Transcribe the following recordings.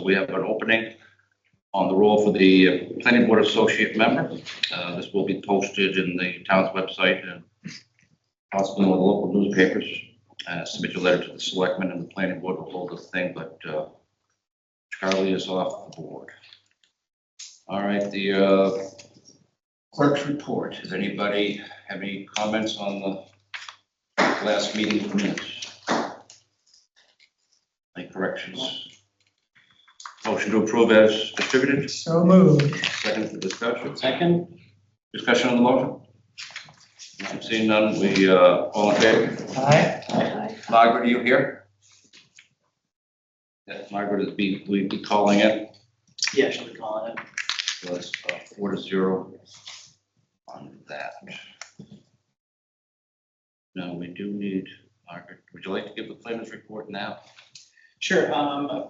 we have an opening on the roll for the planning board associate member. This will be posted in the town's website and possibly in the local newspapers. Submit your letter to the selectmen and the planning board will hold this thing, but Charlie is off the board. All right, the clerk's report. Does anybody have any comments on the last meeting minutes? Any corrections? Motion to approve as distributed. So moved. Second for discussion. Second. Discussion on the motion? Not seeing none, we all in favor? Aye. Margaret, are you here? Yes, Margaret will be calling in. Yeah, she'll be calling it. So it's 4-0 on that. Now we do need, Margaret, would you like to give the planner's report now? Sure.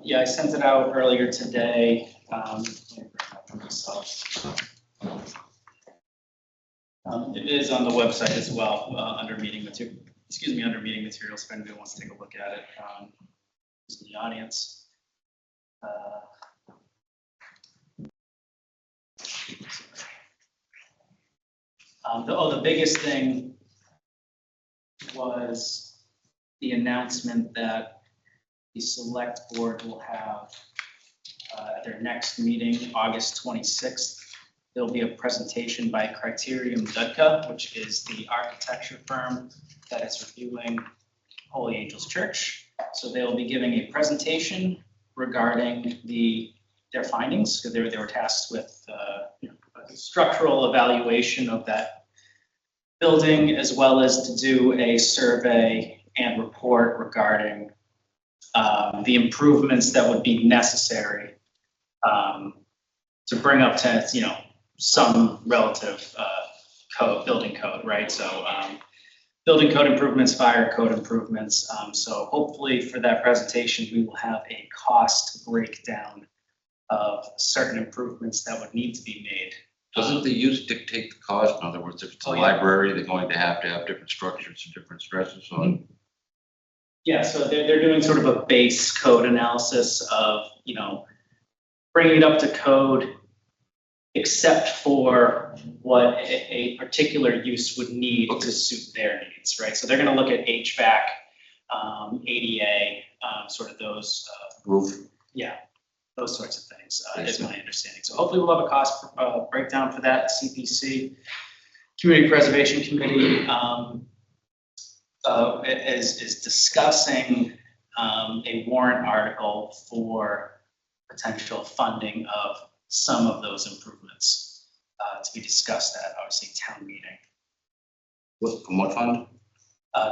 Yeah, I sent it out earlier today. It is on the website as well, under meeting material. Excuse me, under meeting materials. If anybody wants to take a look at it, who's in the audience. The biggest thing was the announcement that the select board will have at their next meeting, August 26th. There'll be a presentation by Criterium Dudka, which is the architecture firm that is reviewing Holy Angels Church. So they'll be giving a presentation regarding their findings, because they were tasked with a structural evaluation of that building, as well as to do a survey and report regarding the improvements that would be necessary to bring up to some relative building code, right? So building code improvements, fire code improvements. So hopefully for that presentation, we will have a cost breakdown of certain improvements that would need to be made. Doesn't the use dictate the cost? In other words, if it's a library, they're going to have different structures and different stresses on. Yeah, so they're doing sort of a base code analysis of, bringing it up to code, except for what a particular use would need to suit their needs, right? So they're going to look at HVAC, ADA, sort of those. Roof. Yeah, those sorts of things is my understanding. So hopefully we'll have a cost breakdown for that. CPC, Community Preservation Committee, is discussing a warrant article for potential funding of some of those improvements to be discussed at, obviously, town meeting. From what fund?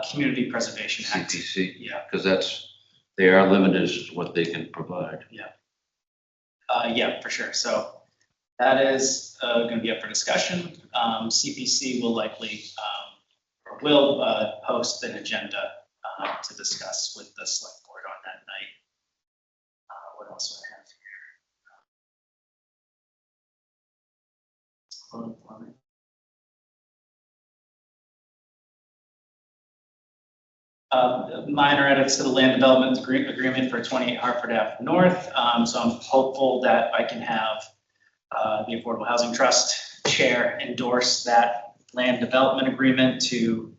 Community Preservation Act. CPC. Yeah. Because they are limited as to what they can provide. Yeah. Yeah, for sure. So that is going to be up for discussion. CPC will likely will post an agenda to discuss with the select board on that night. What else do I have here? Minor edits to the land development agreement for 28 Hartford Ave North. So I'm hopeful that I can have the Affordable Housing Trust chair endorse that land development agreement to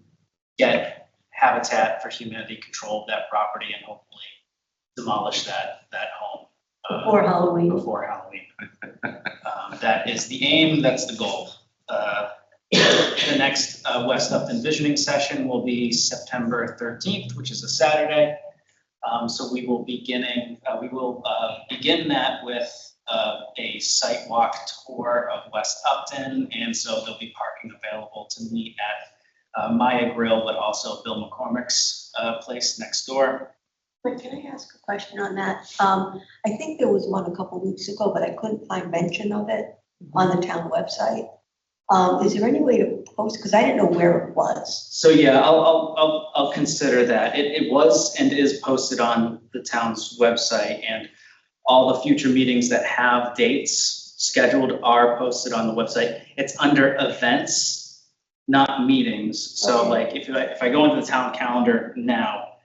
get Habitat for Humanity control of that property and hopefully demolish that home Before Halloween. Before Halloween. That is the aim. That's the goal. The next West Upton Visioning session will be September 13th, which is a Saturday. So we will begin that with a site walk tour of West Upton, and so there'll be parking available to meet at Maya Grill, but also Bill McCormick's place next door. But can I ask a question on that? I think there was one a couple weeks ago, but I couldn't find mention of it on the town website. Is there any way to post? Because I didn't know where it was. So yeah, I'll consider that. It was and is posted on the town's website, and all the future meetings that have dates scheduled are posted on the website. It's under events, not meetings. So Okay. like if I go into the town calendar now,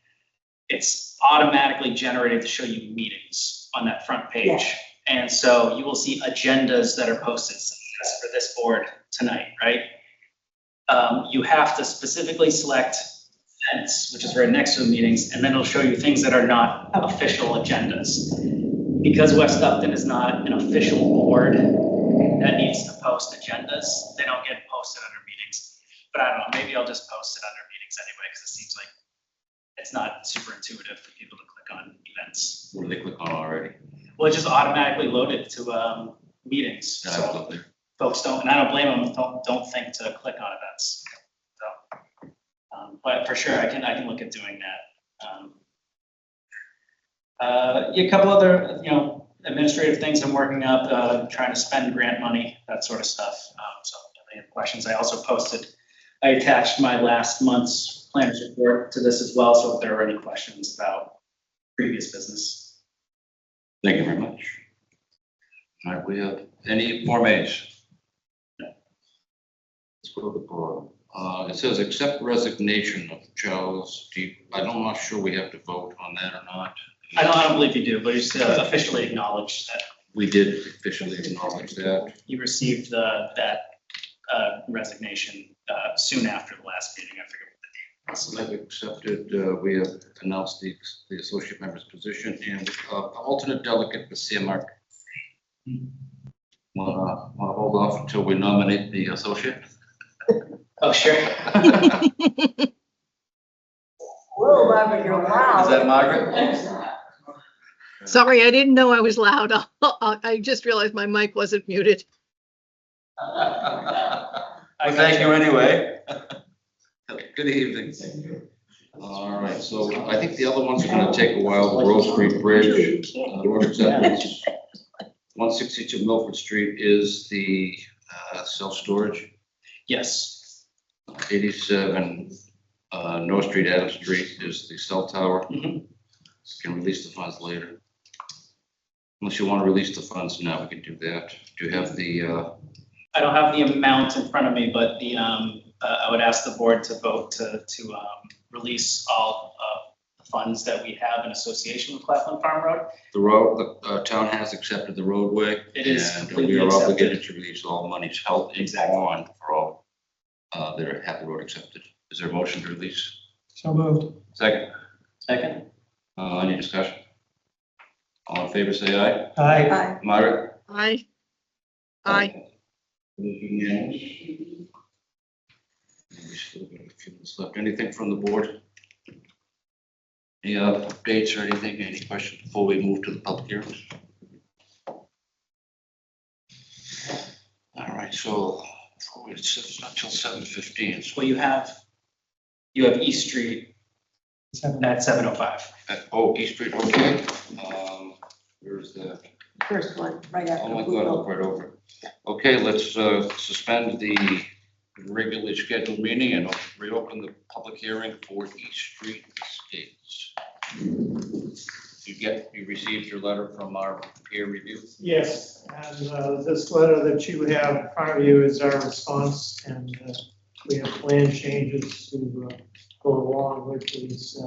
it's automatically generated to show you meetings. on that front page. And so you will see agendas that are posted for this board tonight, right? You have to specifically select events, which is right next to the meetings, and then it'll show you things that are not official agendas. Because West Upton is not an official board that needs to post agendas, they don't get posted under meetings. But I don't know, maybe I'll just post it under meetings anyway, because it seems like it's not super intuitive for people to click on events. What do they click on already? Well, it's just automatically loaded to meetings. Yeah, I was So up there. folks don't, and I don't blame them, don't think to click on events. So, but for sure, I can look at doing that. A couple other, administrative things I'm working up, trying to spend grant money, that sort of stuff. So if they have questions, I also I attached my last month's planners report to this as well. So if there are any questions about previous business. Thank you very much. All right, we have any Form As? Let's go to the board. It says accept resignation of Charles D. I'm not sure we have to vote on that or not. I don't believe you do, but just officially acknowledge that We did officially acknowledge that. you received that resignation soon after the last meeting. I forget what the date was. So that we accepted, we have announced the associate member's position and alternate delegate for CMRK. Want to hold off until we nominate the associate? Oh, sure. Whoa, Robert, you're loud. Is that Margaret? Sorry, I didn't know I was loud. I just realized my mic wasn't muted. Well, thank you anyway. Good evening. All right, so I think the other ones are gonna take a while. The Rose Street Bridge, road acceptance. 162 Milford Street is the self-storage. Yes. 87 North Street, Adams Street is the cell tower. Mhm. Can release the funds later. Unless you want to release the funds now, we can do that. Do you have the, I don't have the amount in front of me, but I would ask the board to vote to release all the funds that we have in association with Claflin Farm Road. the road, the town has accepted the roadway. It is And completely we are accepted. obligated to release all monies held in Exactly. bond for all that have the road accepted. Is there a motion to release? So moved. Second, Second. any discussion? All in favor, say aye. Aye. Bye. Margaret? Aye. Aye. It is unanimous. We still got a few minutes left. Anything from the board? Any updates or anything? Any questions before we move to the public hearings? All right, so it's not till 7:15. So Well, you have East Street at 7:05. East Street, okay. Where is that? First one, right after. Oh my God, Google. look right over. it. Okay, let's suspend the regularly scheduled meeting and reopen the public hearing for East Street Estates. You received your letter from our peer review? Yes, and this letter that you have in front of you is our response, and we have plan changes to go along with these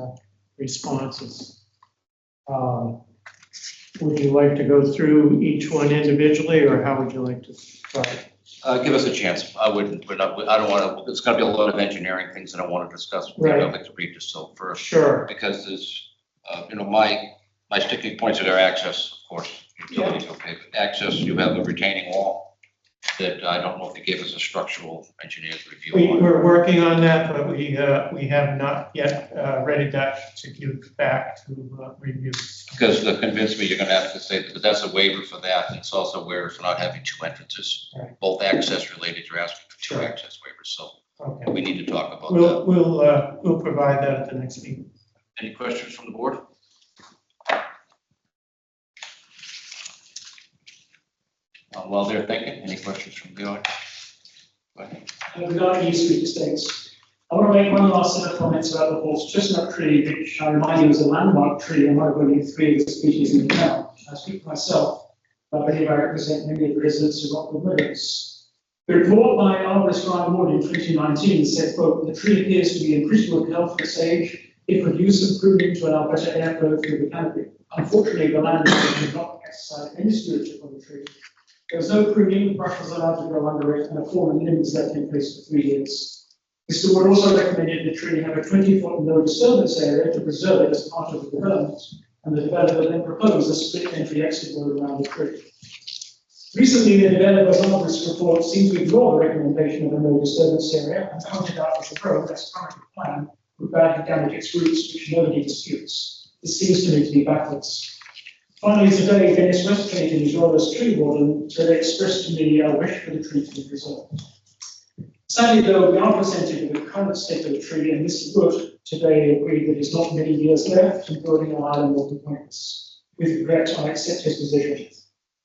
responses. Would you like to go through each one individually, or how would you like to start? Give us a chance. I don't want to, it's going to be a lot of engineering things that I want to discuss. Right. I'd like to read this so first. Sure. Because there's, my sticking points are their access, of course. Utilities, okay, but access, you have a retaining wall that I don't know if they gave us a structural engineer's review on. We're working on that, but we have not yet ready that to give back to review. Because they convinced me you're gonna have to say, but that's a waiver for that, and it's also a waiver for not having two entrances. Right. Both access related, you're asking for two Sure. access waivers, so Okay. we need to talk about that. We'll provide that at the next meeting. Any questions from the board? While they're thinking, any questions from the audience? Go ahead. Regarding East Street Estates, I want to make one last set of comments about the horse chestnut tree, which I remind you is a landmark tree among only 3 of the species in the town. I speak for myself, but I believe I represent many of the residents of Rockwood Meadows. The report by arborist Ryan Ward in 2019 said, quote, "The tree appears to be in pretty good health for its age It would use some pruning to allow better airflow through the canopy. Unfortunately, the landowner did not exercise any stewardship on the tree. There was no pruning, the brush was allowed to grow under it, and a fallen limb was left in place for 3 years. Mr. Wood also recommended the tree have a 20-foot no disturbance area to preserve it as part of the development, and the developer then proposed a split entry exit road around the tree. Recently, the developer's arborist report seemed to ignore the recommendation of a no disturbance area and pointed out that the road, as currently planned, would badly damage its roots, which nobody disputes. This seems to me to be backwards. Finally, today, Dennis Westgate, his role as tree warden, today expressed to me a wish for the tree to be preserved. Sadly, though, we are presented with the current state of the tree, and Mr. Wood today agreed that it's not many years left and building an island will be pointless. With regret, I accept his position.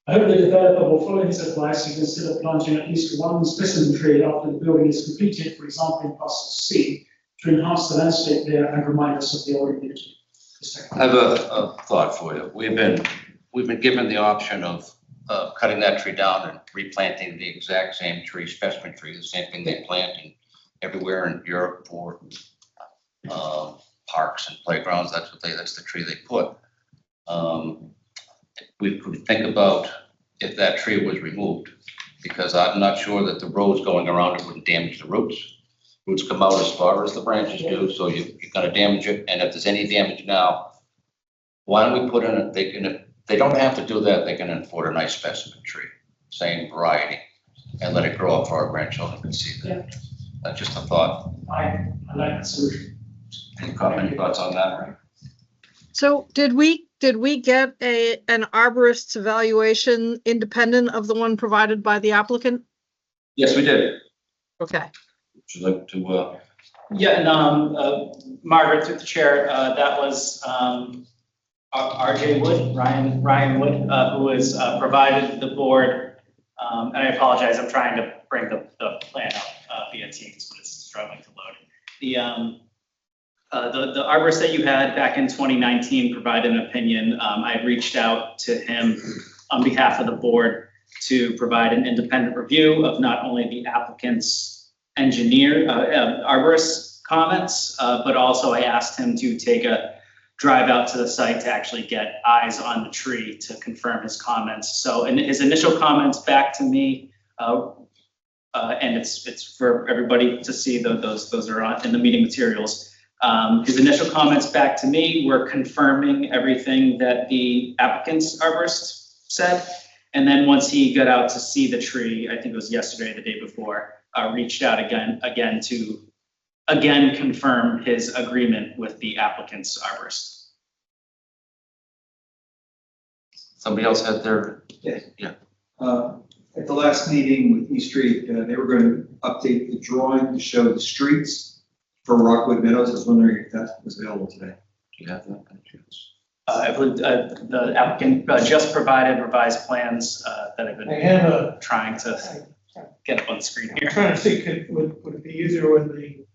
I hope the developer will follow his advice and consider planting at least one specimen tree after the building is completed, for example, in parcel C, to enhance the landscape there and remind us of the old beauty. I have a thought for you. We've been given the option of cutting that tree down and replanting the exact same tree, specimen tree, the same thing they plant everywhere in Europe for parks and playgrounds. That's the tree they put. We could think about if that tree was removed, because I'm not sure that the roads going around it wouldn't damage the roots. Roots come out as far as the branches do, so you're gonna damage it, and if there's any damage now, why don't we put in they don't have to do that, they can import a nice specimen tree, same variety, and let it grow up for our grandchildren to see that. That's just a thought. I like that solution. Any thoughts on that? So did we get an arborist's evaluation independent of the one provided by the applicant? Yes, we did. Okay. Would you like to, Yeah, and Margaret, through the chair, that was RJ Wood, Ryan Wood, who has provided the board, and I apologize, I'm trying to bring the plan up via Teams, but it's struggling to load. The arborist that you had back in 2019 provided an opinion. I reached out to him on behalf of the board to provide an independent review of not only the applicant's engineer, arborist comments, but also I asked him to take a drive out to the site to actually get eyes on the tree to confirm his comments. So in his initial comments back to me, and it's for everybody to see, those are in the meeting materials. His initial comments back to me were confirming everything that the applicant's arborist said. And then once he got out to see the tree, I think it was yesterday, the day before, reached out again to confirm his agreement with the applicant's arborist. somebody else had their, At the last meeting with East Street, they were going to update the drawing to show the streets for Rockwood Meadows. I was wondering if that was available today. do you have that? I believe the applicant just provided revised plans that I've I been have a, trying to get up on the screen I'm here. trying to think, would it be easier with the?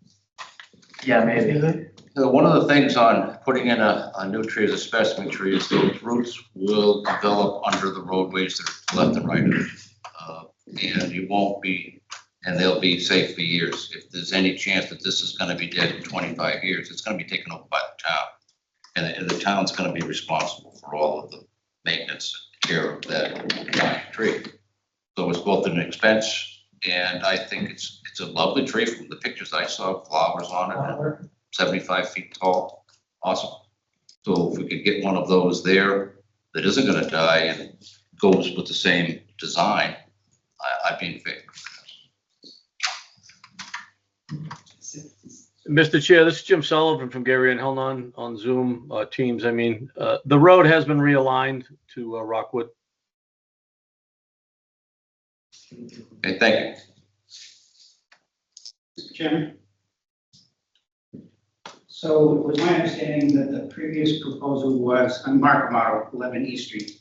Yeah, maybe. Is it? One of the things on putting in a new tree as a specimen tree is those roots will develop under the roadways that are left and right. And you won't be, and they'll be safe for years. If there's any chance that this is gonna be dead in 25 years, it's gonna be taken over by the town. And the town's gonna be responsible for all of the maintenance and care of that giant tree. So it's both an expense, and I think it's a lovely tree from the pictures I saw, flowers on it, and 75 feet tall, awesome. So if we could get one of those there that isn't gonna die and goes with the same design, I'd be in favor. Mr. Chair, this is Jim Sullivan from Gary and Hellnon on Zoom Teams. I mean, the road has been realigned to Rockwood. Okay, thank you. Mr. Chairman? So it was my understanding that the previous proposal was on Mark Model 11 East Street.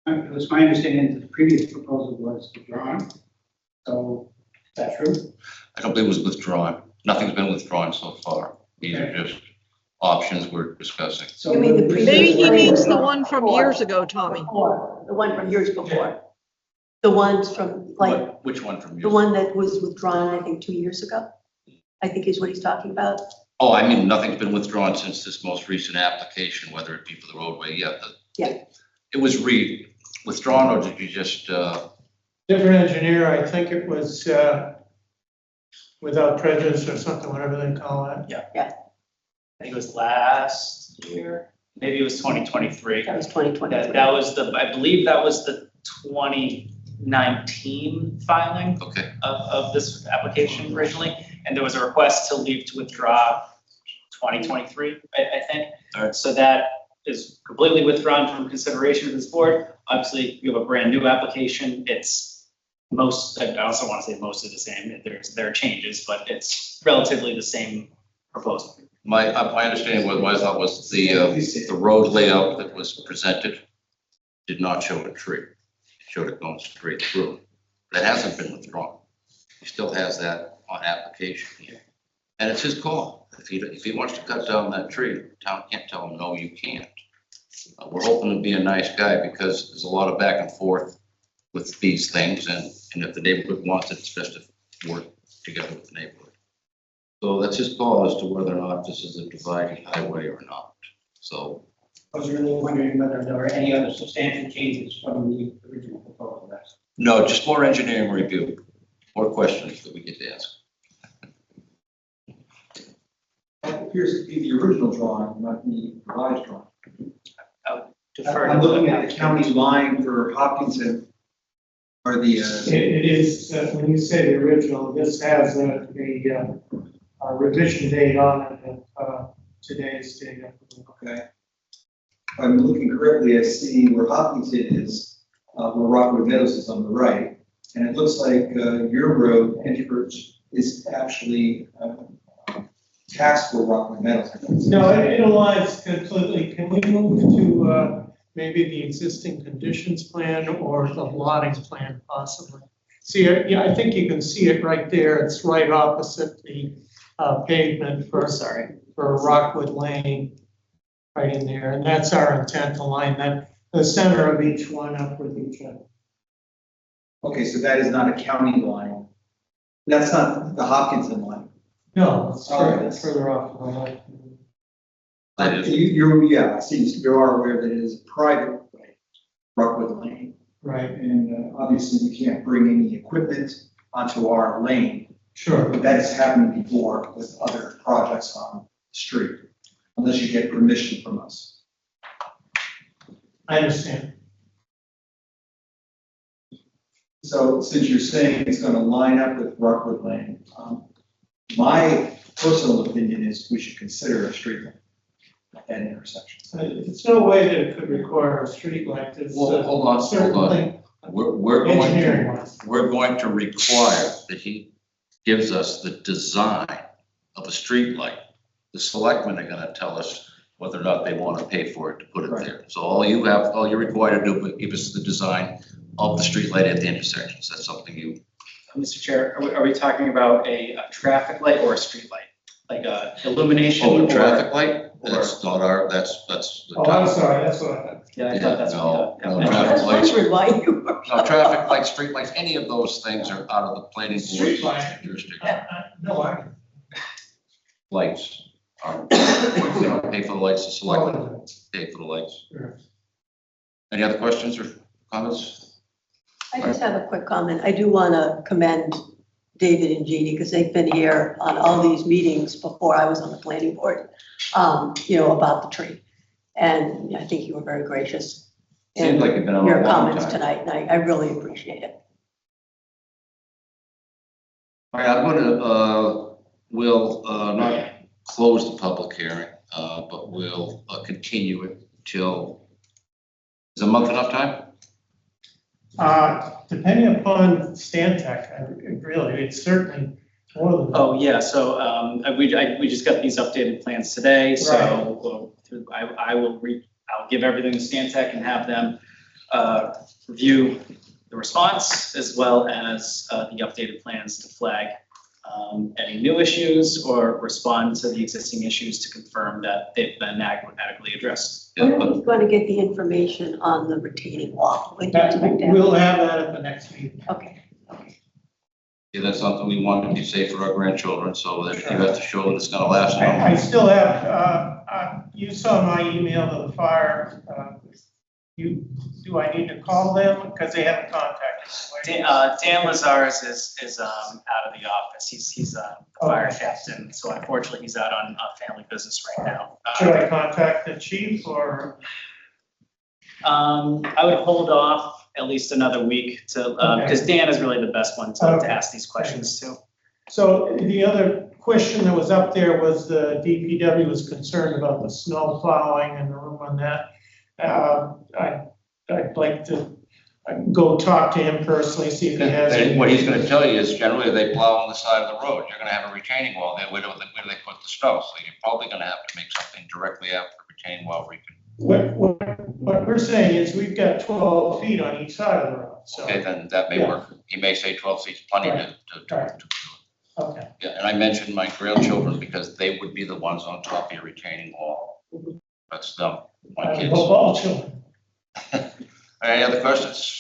It was my understanding that the previous proposal was withdrawn. So is that true? I don't believe it was withdrawn. Nothing's been withdrawn so far. These are just options we're discussing. So You mean the previous- Maybe he means the one from years ago, Tommy. Before, the one from years before. The ones from, like, Which one from you? the one that was withdrawn, I think, 2 years ago, I think is what he's talking about. Oh, I mean, nothing's been withdrawn since this most recent application, whether it be for the roadway, Yeah. It was withdrawn, or did you just, Different engineer, I think it was without prejudice or something, whatever they call it. I think it was last year, maybe it was 2023. That was 2023. That was I believe that was the 2019 filing okay, of this application originally. And there was a request to leave to withdraw 2023, I think. All right. So that is completely withdrawn from consideration of this board. Obviously, you have a brand new application. It's I also want to say most of the same. There are changes, but it's relatively the same proposal. my understanding was, what I thought was the road layout that was presented did not show a tree. It showed it going straight through. That hasn't been withdrawn. He still has that on application here. And it's his call. If he wants to cut down that tree, the town can't tell him, no, you can't. We're hoping to be a nice guy because there's a lot of back and forth with these things, and if the neighborhood wants it, it's best to work together with the neighborhood. So that's his call as to whether or not this is a dividing highway or not. So I was really wondering whether there were any other substantial changes from the original proposal. no, just more engineering review, more questions that we get to ask. That appears to be the original drawing, not the revised drawing. Defer I'm to looking at the county line for Hopkinton, or the, It is, when you say the original, this has a revision date on it, today's date. okay. If I'm looking correctly, I see where Hopkinton is, where Rockwood Meadows is on the right. And it looks like your road, Edgeworth, is actually taxed for Rockwood Meadows. No, it aligns completely. Can we move to maybe the existing conditions plan or the lotting plan possibly? See, yeah, I think you can see it right there. It's right opposite the pavement for Rockwood Lane, right in there. And that's our intent to line that, the center of each one up with each other. Okay, so that is not a county line. That's not the Hopkinton line. No, it's Oh, further, yes. further off the line. That is- Yeah, I see, you are aware that it is a private way, Rockwood Lane. Right, And obviously you can't bring any equipment onto our lane. sure. But that has happened before with other projects on the street, unless you get permission from us. I understand. So since you're saying it's going to line up with Rockwood Lane, my personal opinion is we should consider a street light at that intersection. There's no way that it could require a street light. It's Well, hold on. certainly We're engineering going wise. to require that he gives us the design of a street light. The selectmen are gonna tell us whether or not they want to pay for it to put it Right. there. So all you're required to do is give us the design of the street light at the intersections. That's something you, Mr. Chair, are we talking about a traffic light or a street light? Like a illumination? oh, or- the traffic light? That's not our, that's the Oh, I'm town. sorry, that's what I thought. Yeah, I thought that's No, what. no, yeah. traffic lights. Remind you. No, traffic lights, street lights, any of those things are out of the planning Street board's light. jurisdiction. No, I. Lights are, they don't pay for the lights, the selectmen Well, pay for the lights. sure. Any other questions or comments? I just have a quick comment. I do want to commend David and Jeannie because they've been here on all these meetings before I was on the planning board, about the tree. And I think you were very gracious Seems in like you've been on a your long comments time. tonight, and I really appreciate it. All right, I'm gonna, we'll not close the public hearing, but we'll continue it till, is a month enough time? Depending upon Stantec, really, it's certainly more than. Oh, yeah, so we just got these updated plans today, so I'll give everything to Stantec and have them review the response as well as the updated plans to flag any new issues or respond to the existing issues to confirm that they've been adequately addressed. Yeah, When but are we going to get the information on the retaining wall? When do you expect that? We'll have that at the next meeting. Okay. Yeah, that's something we want to be safe for our grandchildren, so that you have to show that it's gonna last. I still have, you saw my email to the fire. Do I need to call them? Because they haven't contacted me. Dan Lazarus is out of the office. He's the fire captain, so unfortunately he's out on family business right now. Should I contact the chief or? I would hold off at least another week to, because Dan is really the best one to ask these questions to. So the other question that was up there was the DPW was concerned about the snow plowing and the room on that. I'd like to go talk to him personally, see if he has any. What he's gonna tell you is generally they plow on the side of the road. You're gonna have a retaining wall there. Where do they put the snow? So you're probably gonna have to make something directly after the retaining wall. What we're saying is we've got 12 feet on each side of the road, so. Okay, then that may work. He may say 12 feet is plenty to do it. Okay. Yeah, and I mentioned my grandchildren because they would be the ones on top of your retaining wall. That's them, my kids. All children. Any other questions?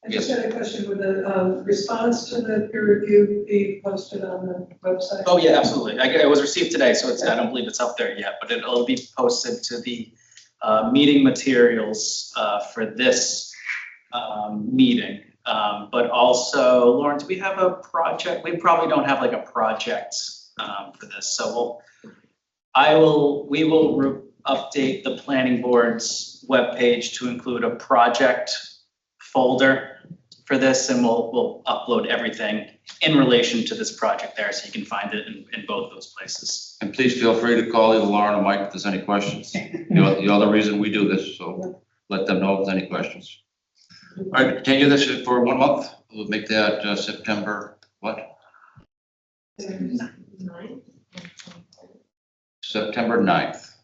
I just had a question, with the response to the peer review be posted on the website? Oh, yeah, absolutely. It was received today, so I don't believe it's up there yet, but it'll be posted to the meeting materials for this meeting. But also, Lauren, do we have a project? We probably don't have like a project for this, so we will update the planning board's webpage to include a project folder for this, and we'll upload everything in relation to this project there, so you can find it in both those places. And please feel free to call either Lauren or Mike if there's any questions. You're the other reason we do this, so let them know if there's any questions. All right, continue this for 1 month. We'll make that September, what? September 9th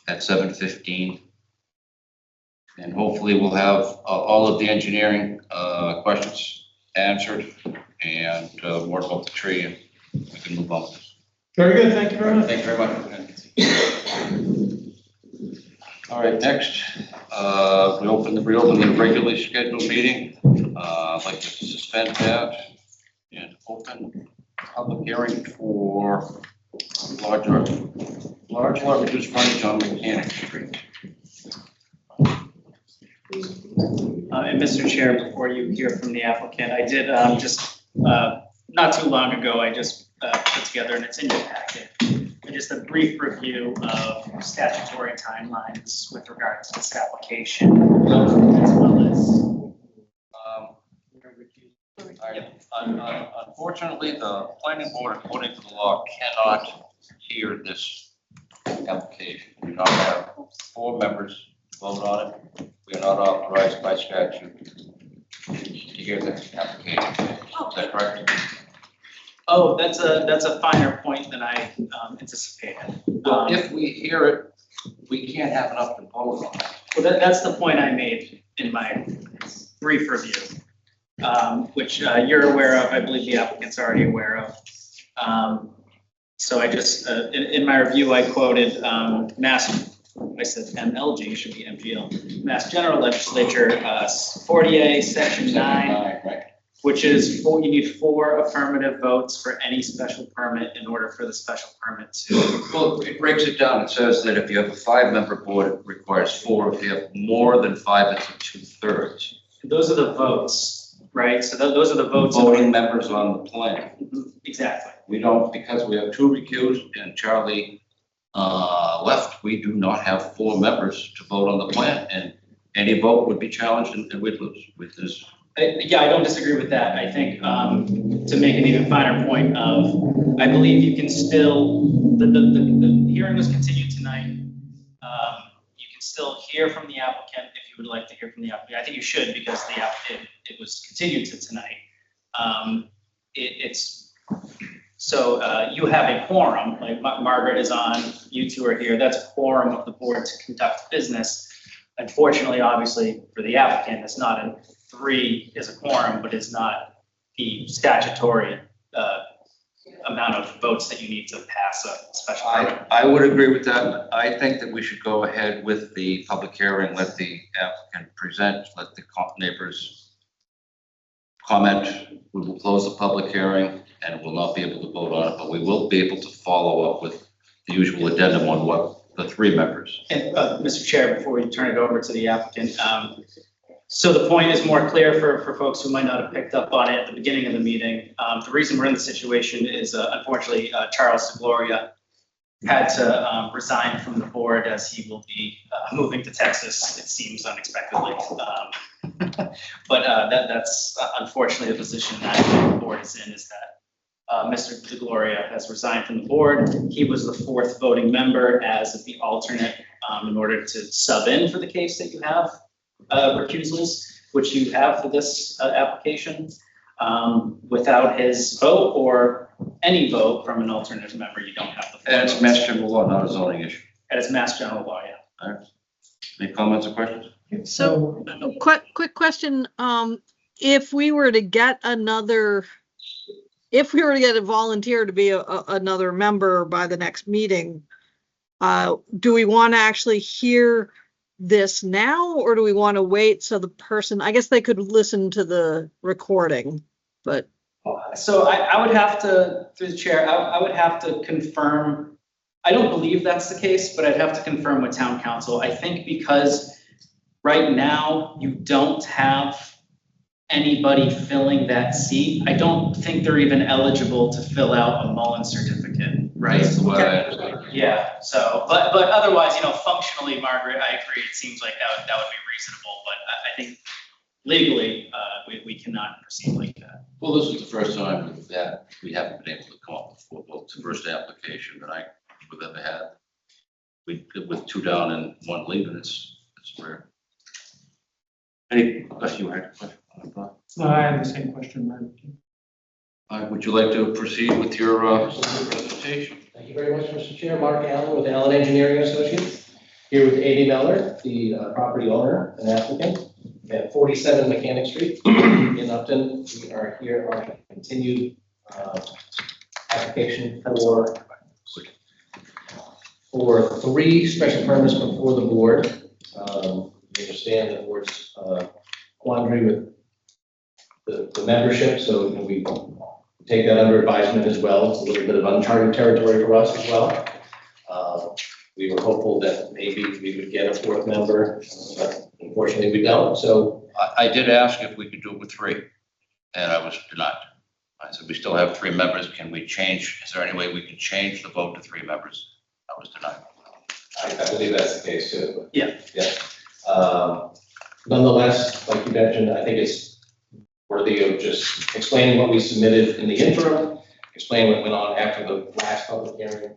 at 7:15. And hopefully we'll have all of the engineering questions answered and more about the tree, and we can move on with this. Very good, thank you very much. Thank you very much. All right, next, we reopen the regularly scheduled meeting. I'd like to suspend that and open public hearing for large lot reduced frontage on Mechanic Street. And Mr. Chair, before you hear from the applicant, I did just, not too long ago, I just put together, and it's in your packet, just a brief review of statutory timelines with regards to this application, as well as. Unfortunately, the planning board, according to the law, cannot hear this application. We do not have 4 members to vote on it. We are not authorized by statute to hear this application. Is that correct? Oh, that's a finer point than I anticipated. Well, if we hear it, we can't have enough to vote on it. Well, that's the point I made in my brief review, which you're aware of. I believe the applicant's already aware of. So I just, in my review, I quoted I said MLG, should be MGL, Mass General Legislature, 40A, Section 9, Right. which is you need 4 affirmative votes for any special permit in order for the special permit to. Well, it breaks it down. It says that if you have a 5-member board, it requires 4. If you have more than 5, it's a 2/3. Those are the votes, right? So those are the votes. Voting members on the plan. Exactly. We don't, because we have 2 recused and Charlie left, we do not have 4 members to vote on the plan, and any vote would be challenged and we'd lose with this. Yeah, I don't disagree with that. I think to make an even finer point of, I believe you can still, the hearing was continued tonight. You can still hear from the applicant if you would like to hear from the applicant. I think you should, because it was continued to tonight. So you have a quorum, like Margaret is on, you 2 are here. That's a quorum of the board to conduct business. Unfortunately, obviously, for the applicant, it's not a 3 is a quorum, but it's not the statutory amount of votes that you need to pass a special permit. I would agree with that. I think that we should go ahead with the public hearing, let the applicant present, let the neighbors comment, we will close the public hearing and will not be able to vote on it, but we will be able to follow up with the usual addendum on what the three members. And, Mr. Chair, before we turn it over to the applicant, so the point is more clear for folks who might not have picked up on it at the beginning of the meeting. The reason we're in the situation is unfortunately Charles DeGloria had to resign from the board as he will be moving to Texas, it seems unexpectedly. But that's unfortunately the position that the board is in, is that Mr. DeGloria has resigned from the board. He was the fourth voting member as the alternate in order to sub in for the case that you have recusals, which you have for this application. Without his vote or any vote from an alternate member, you don't have the. And it's Mass General Law, not a zoning issue. And it's Mass General Law, yeah. Any comments or questions? So, quick question, if we were to get a volunteer to be another member by the next meeting, do we want to actually hear this now, or do we want to wait so the person, I guess they could listen to the recording, but. So I would have to, through the chair, I would have to confirm. I don't believe that's the case, but I'd have to confirm with town council. I think because right now you don't have anybody filling that seat, I don't think they're even eligible to fill out a Mullen certificate, right? That's the way I understand it. Yeah, so, but otherwise, functionally, Margaret, I agree, it seems like that would be reasonable, but I think legally, we cannot proceed like that. Well, this is the first time that we haven't been able to come up with four votes. The first application that we've ever had. With two down and one leaving, it's rare. Any question? You had a question? No, I have the same question, Mark. Would you like to proceed with your presentation? Thank you very much, Mr. Chair. Mark Allen with Allen Engineering Associates, here with A.D. Mellor, the property owner and applicant at 47 Mechanic Street in Upton. We are here on a continued application for 3 special permits before the board. We understand the board's quandary with the membership, so we take that under advisement as well. It's a little bit of uncharted territory for us as well. We were hopeful that maybe we would get a 4th member, but unfortunately we don't. So I did ask if we could do it with 3, and I was denied. I said, we still have 3 members. Can we change? Is there any way we can change the vote to 3 members? I was denied. I believe that's the case too. Yeah. Yeah. Nonetheless, like you mentioned, I think it's worthy of just explaining what we submitted in the interim, explain what went on after the last public hearing,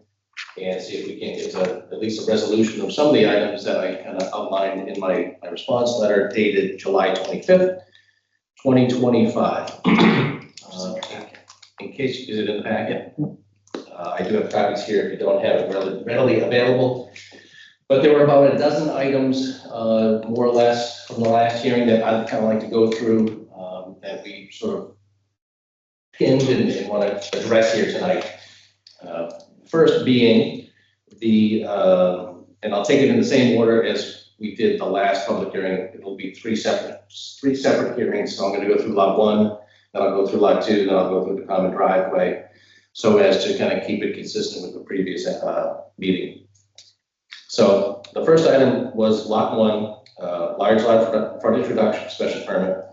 and see if we can get at least a resolution of some of the items that I kind of outlined in my response letter dated July 25th, 2025. In case, is it in the packet? I do have copies here if you don't have it readily available. But there were about a dozen items, more or less, from the last hearing that I'd kind of like to go through, that we sort of pinned and want to address here tonight. First being the, and I'll take it in the same order as we did the last public hearing. It'll be three separate hearings. So I'm going to go through lot 1, then I'll go through lot 2, then I'll go through the common driveway, so as to kind of keep it consistent with the previous meeting. So the first item was lot 1, large lot frontage reduction special permit.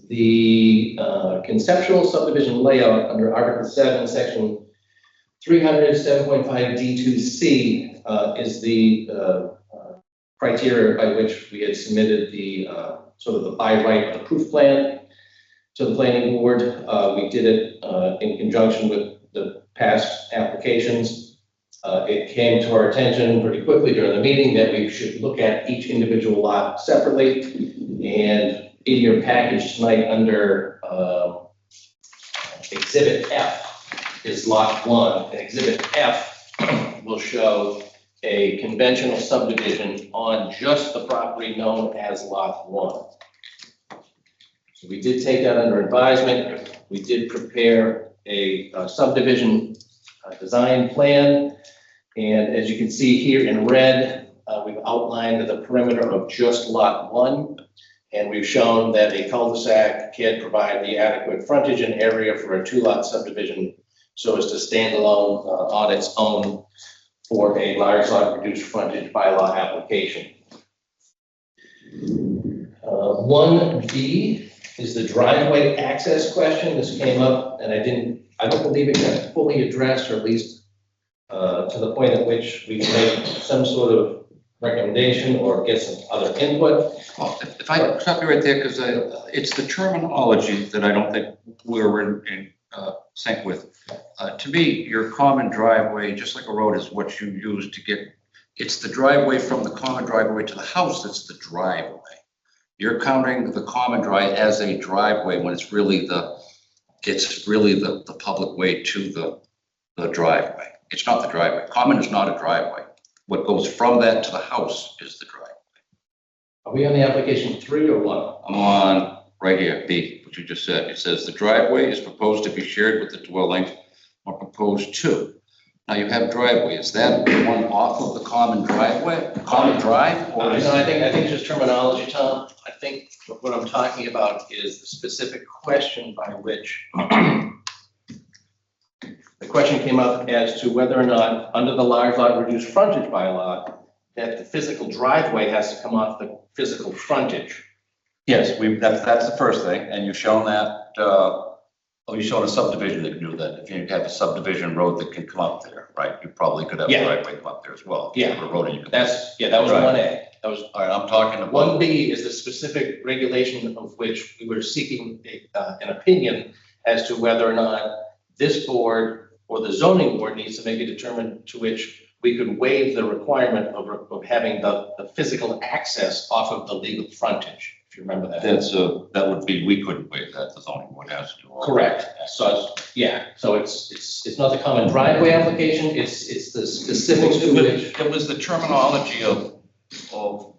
The conceptual subdivision layout under Article 7, Section 307.5 D2C is the criteria by which we had submitted the sort of the by right of the proof plan to the planning board. We did it in conjunction with the past applications. It came to our attention pretty quickly during the meeting that we should look at each individual lot separately. And in your package tonight under Exhibit F is lot 1. And Exhibit F will show a conventional subdivision on just the property known as lot 1. So we did take that under advisement. We did prepare a subdivision design plan. And as you can see here in red, we've outlined the perimeter of just lot 1. And we've shown that a cul-de-sac can provide the adequate frontage and area for a two-lot subdivision so as to stand alone on its own for a large lot reduced frontage bylaw application. 1B is the driveway access question. This came up and I don't believe it got fully addressed, or at least to the point at which we can make some sort of recommendation or get some other input. Well, if I could stop you right there, because it's the terminology that I don't think we're in sync with. To me, your common driveway, just like a road, is what you use to get, it's the driveway from the common driveway to the house that's the driveway. You're counting the common drive as a driveway when it's really the public way to the driveway. It's not the driveway. Common is not a driveway. What goes from that to the house is the driveway. Are we on the application 3 or 1? I'm on right here, B, what you just said. It says the driveway is proposed to be shared with the dwelling or proposed to. Now you have driveway. Is that the one off of the common driveway, common drive? Or is No, I think it's just terminology, Tom. I think what I'm talking about is the specific question by which the question came up as to whether or not, under the large lot reduced frontage bylaw, that the physical driveway has to come off the physical frontage. Yes, that's the first thing, and you've shown that, you've shown a subdivision that can do that. If you have a subdivision road that can come up there, right? You probably could have a Yeah. driveway come up there as well. If you Yeah. have a road and you could. That was Right. 1A. That was All right, I'm talking about. 1B is the specific regulation of which we were seeking an opinion as to whether or not this board or the zoning board needs to make a determination to which we could waive the requirement of having the physical access off of the legal frontage, if you remember that. That would be, we couldn't waive that, the zoning board has to. Correct. So, so it's not the common driveway application, it's the specifics to which. It was the terminology of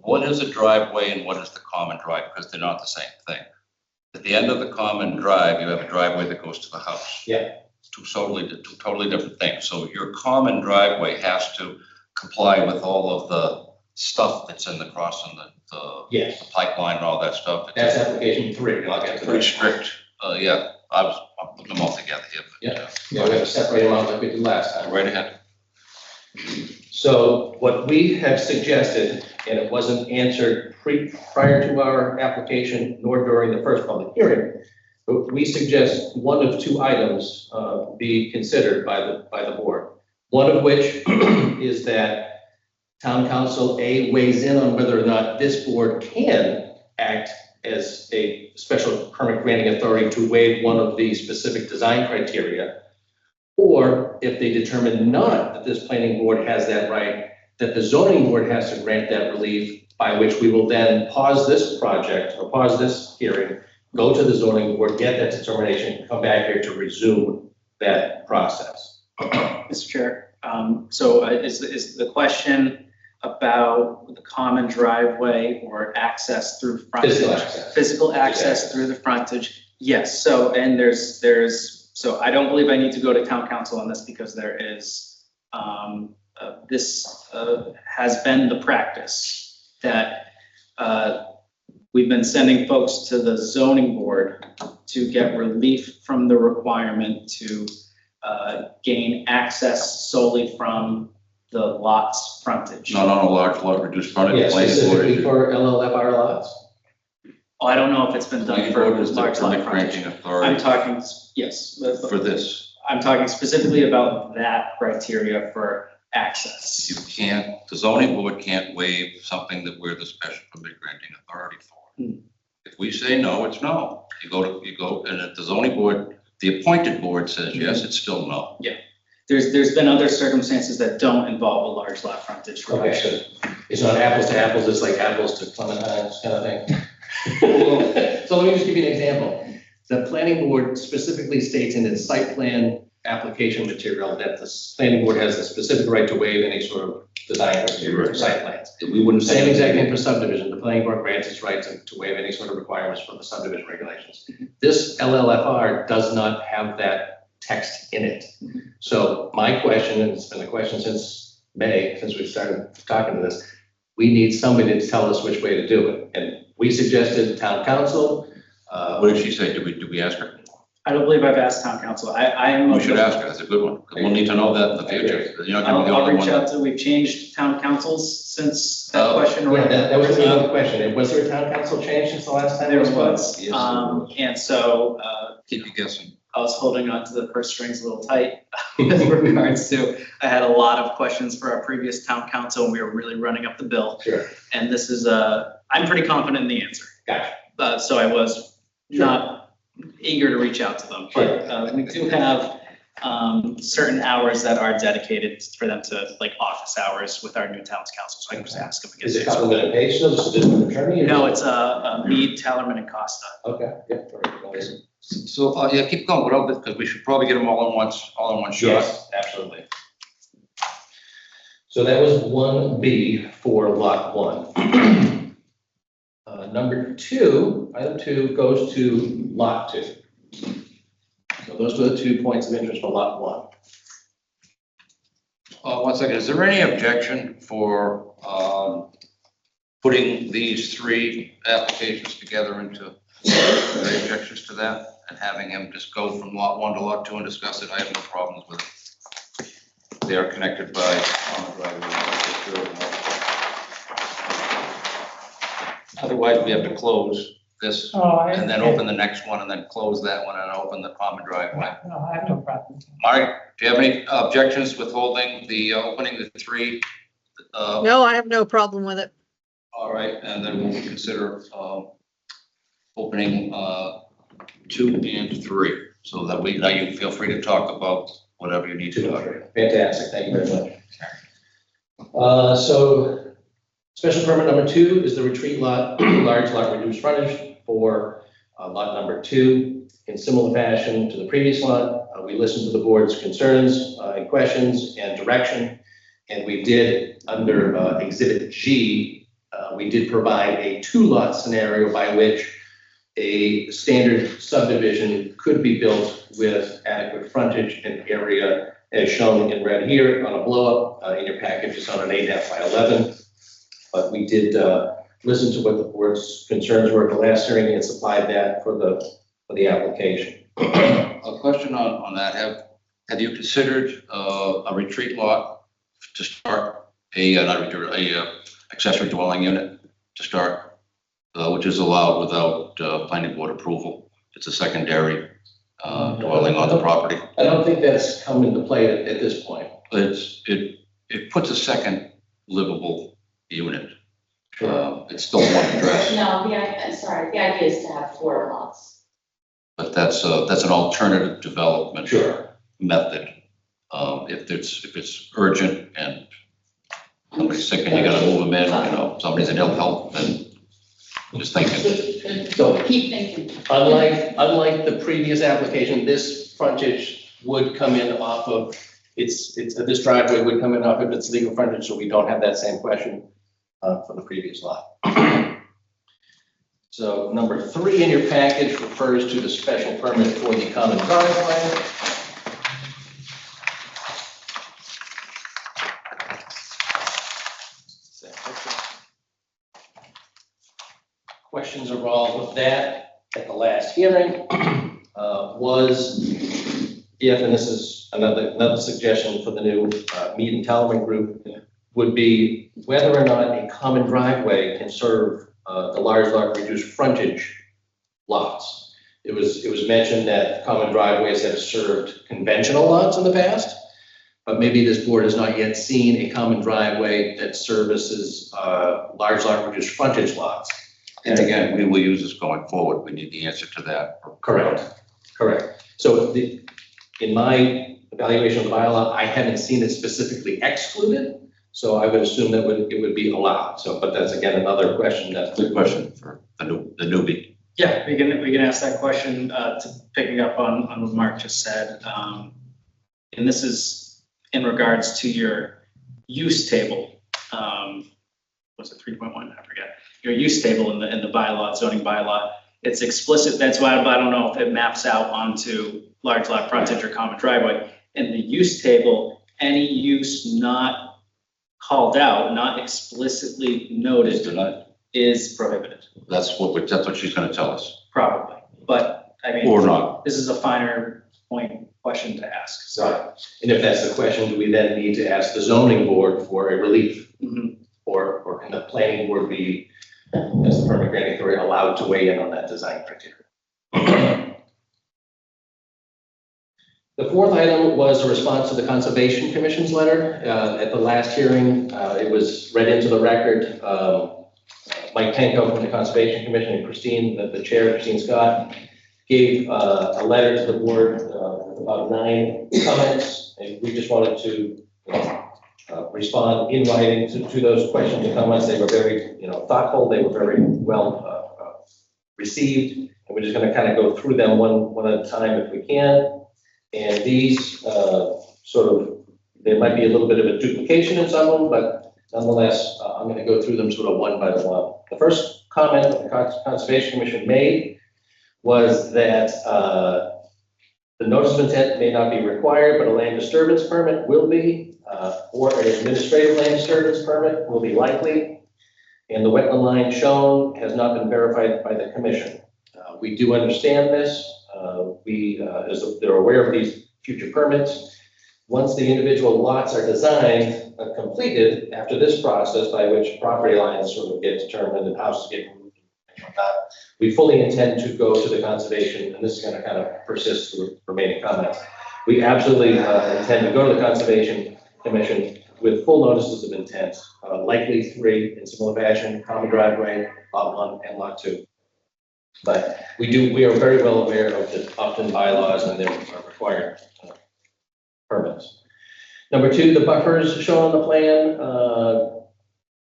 what is a driveway and what is the common drive, because they're not the same thing. At the end of the common drive, you have a driveway that goes to the house. Yeah. Two totally different things. So your common driveway has to comply with all of the stuff that's in the crossing, the Yes, pipeline and all that stuff. that's application 3. I'll get It's to pretty that. strict. Yeah, I'm putting them all together here. But, Yeah. Yeah, we have to separate them out like we did last time. Right ahead. So what we have suggested, and it wasn't answered prior to our application nor during the first public hearing, but we suggest one of 2 items be considered by the board. One of which is that town council weighs in on whether or not this board can act as a special permit granting authority to waive one of the specific design criteria. Or if they determine not that this planning board has that right, that the zoning board has to grant that relief, by which we will then pause this project or pause this hearing, go to the zoning board, get that determination, come back here to resume that process. Mr. Chair, so is the question about the common driveway or access through frontage? Physical access. Physical access Exactly. through the frontage, yes, so, and so I don't believe I need to go to town council on this because there is, this has been the practice that we've been sending folks to the zoning board to get relief from the requirement to gain access solely from the lot's frontage. Not on a large lot reduced frontage. Yeah, planning specifically board. for LLFR lots. Oh, I don't know if it's been done Planning for board is the large lot permit frontage. granting I'm authority talking, yes, for this. I'm talking specifically about that criteria for access. You can't, the zoning board can't waive something that we're the special permit granting authority for. If we say no, it's no. You go, and if the zoning board, the appointed board says yes, it's still no. There's been other circumstances that don't involve a large lot frontage. Okay, so it's not apples to apples, it's like apples to clementines kind of thing. So let me just give you an example. The planning board specifically states in its site plan application material that the planning board has a specific right to waive any sort of design criteria or site plans. We wouldn't say. Same exact thing for subdivision. The planning board grants its right to waive any sort of requirements from the subdivision regulations. This LLFR does not have that text in it. So my question, and it's been a question since May, since we started talking to this, we need somebody to tell us which way to do it. And we suggested town council. What did she say? Did we ask her? I don't believe I've asked town council. I am. We should ask her. That's a good one. 'Cause we'll need to know that in the future. You're not gonna be the I'll only reach one. out to, we've changed town councils since that Oh, question. Yeah, that was another question. And was there a town council change since the last time? There it was, Yes, there was. and so, Keep you guessing. I was holding on to the purse strings a little tight with regards to, I had a lot of questions for our previous town council, and we were really running up the bill. Sure. And this is, I'm pretty confident in the answer. Gotcha. So I was Sure. not eager to reach out to them, but we do have certain hours that are dedicated for them to, like office hours with our new towns council, so I can just ask them Is it again. Councilman Page, so this is an attorney? or- No, it's Mead, Tellerman, and Costa. Okay, yeah. All right. So, yeah, keep going with all this, because we should probably get them all in one shot. Yes, absolutely. So that was 1B for lot 1. Number 2, item 2 goes to lot 2. So those were the 2 points of interest for lot 1. One second, is there any objection for putting these 3 applications together into, any objections to that? And having him just go from lot 1 to lot 2 and discuss it? I have no problems with it. They are connected by common driveway. Otherwise, we have to close this and then open the next one and then close that one and open the common driveway. No, I have no problem. Mark, do you have any objections with holding the, opening the 3? No, I have no problem with it. All right, and then we'll consider opening 2 and 3, so that now you feel free to talk about whatever you need to talk about. Fantastic, thank you very much. So special permit number 2 is the retreat lot, large lot reduced frontage for lot number 2. In similar fashion to the previous lot, we listened to the board's concerns and questions and direction. And we did, under Exhibit G, we did provide a 2-lot scenario by which a standard subdivision could be built with adequate frontage and area as shown in red here on a blow-up. In your package, it's on an 8F by 11. But we did listen to what the board's concerns were at the last hearing and supplied that for the application. A question on that, have you considered a retreat lot to start accessory dwelling unit to start, which is allowed without planning board approval? It's a secondary dwelling on the property. I don't think that's come into play at this point. It puts a second livable unit. It's still one address, No, I'm sorry, the idea is to have 4 lots. but that's an alternative development Sure. method. If it's urgent and somebody's sick and you gotta move them in, somebody's in ill health, then just thinking. So Keep thinking. unlike the previous application, this frontage would come in off of, this driveway would come in off of its legal frontage, so we don't have that same question for the previous lot. So number 3 in your package refers to the special permit for the common driveway. Questions involved with that at the last hearing was if, and this is another suggestion for the new Mead and Tellerman group, would be whether or not a common driveway can serve the large lot reduced frontage lots. It was mentioned that common driveways have served conventional lots in the past, but maybe this board has not yet seen a common driveway that services large lot reduced frontage lots. And again, we will use this going forward. We need the answer to that. Correct. So in my evaluation of the bylaw, I haven't seen it specifically excluded, so I would assume that it would be allowed. So, but that's again another question. That's Good question for the newbie. Yeah, we can ask that question, picking up on what Mark just said. And this is in regards to your use table. Was it 3.1? I forget. Your use table in the bylaw, zoning bylaw. It's explicit. That's why I don't know if it maps out onto large lot frontage or common driveway. In the use table, any use not called out, not explicitly It's noted, denied. is prohibited, That's what she's gonna tell us, probably. But, I mean, or not. this is a finer point question to ask, so. Right. And if that's the question, do we then need to ask the zoning board for a relief? Mhm. Or can the planning board be, as the permit granting authority, allowed to weigh in on that design criteria? The fourth item was a response to the Conservation Commission's letter. At the last hearing, it was read into the record. Mike Tanko from the Conservation Commission and Christine, the chair, Christine Scott, gave a letter to the board with about 9 comments. And we just wanted to respond in writing to those questions and comments. They were very, thoughtful. They were very well received. And we're just going to kind of go through them one at a time if we can. And these there might be a little bit of a duplication in some of them, but nonetheless, I'm going to go through them sort of one by one. The first comment that the Conservation Commission made was that the notice of intent may not be required, but a land disturbance permit will be, or an administrative land disturbance permit will be likely. And the wetland line shown has not been verified by the commission. We do understand this. As they're aware of these future permits, once the individual lots are designed, completed after this process by which property lines sort of get determined and houses get moved and whatnot, we fully intend to go to the conservation, and this is going to kind of persist through remaining comments. We absolutely intend to go to the Conservation Commission with full notices of intent, likely 3 in similar fashion, common driveway, lot 1 and lot 2. But we are very well aware of the Upton bylaws and their required permits. Number 2, the buffers shown on the plan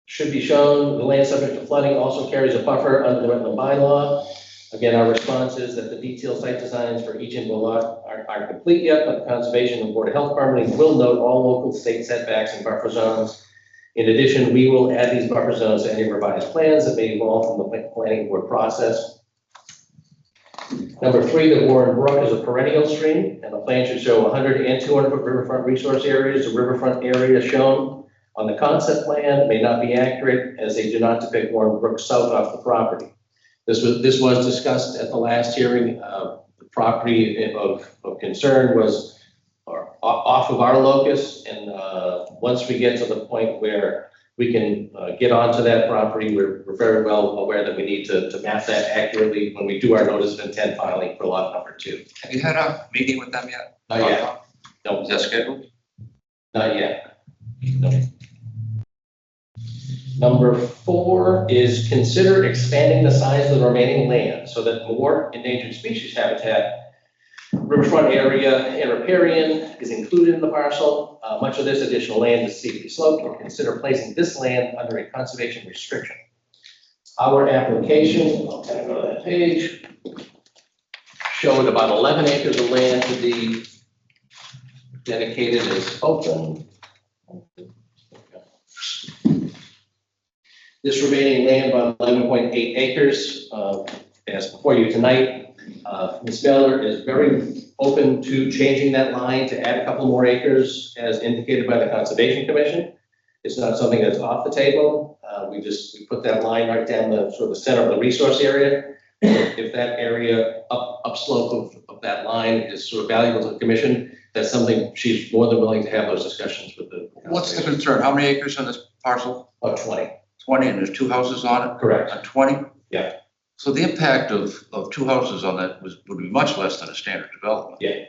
should be shown. The land subject to flooding also carries a buffer under the wetland bylaw. Again, our response is that the detailed site designs for each individual lot aren't complete yet, but the Conservation and Board of Health Permitting will note all local state setbacks and buffer zones. In addition, we will add these buffer zones to any revised plans that may evolve from the planning board process. Number 3, the Warren Brook is a perennial stream, and the plan should show 100 and 200 foot riverfront resource areas. The riverfront area shown on the concept plan may not be accurate, as they do not depict Warren Brook south off the property. This was discussed at the last hearing. The property of concern was off of our locus, and once we get to the point where we can get onto that property, we're very well aware that we need to map that accurately when we do our notice of intent filing for lot number 2. Have you had a meeting with them yet? Not yet. No, Is that scheduled? not yet. No. Number 4 is consider expanding the size of the remaining land so that more endangered species habitat, riverfront area, and riparian is included in the parcel. Much of this additional land is steeply sloped, or consider placing this land under a conservation restriction. Our application, I'll kind of go to that page, showed about 11 acres of land to be dedicated as open. This remaining land, about 11.8 acres, as before you tonight. Ms. Miller is very open to changing that line to add a couple more acres as indicated by the Conservation Commission. It's not something that's off the table. We put that line right down the sort of the center of the resource area. If that area upslope of that line is sort of valuable to the commission, that's something she's more than willing to have those discussions with the. What's the concern? How many acres on this parcel? About 20. 20, and there's 2 houses on it? Correct. On 20? Yeah. So the impact of 2 houses on that would be much less than a standard development. Yeah.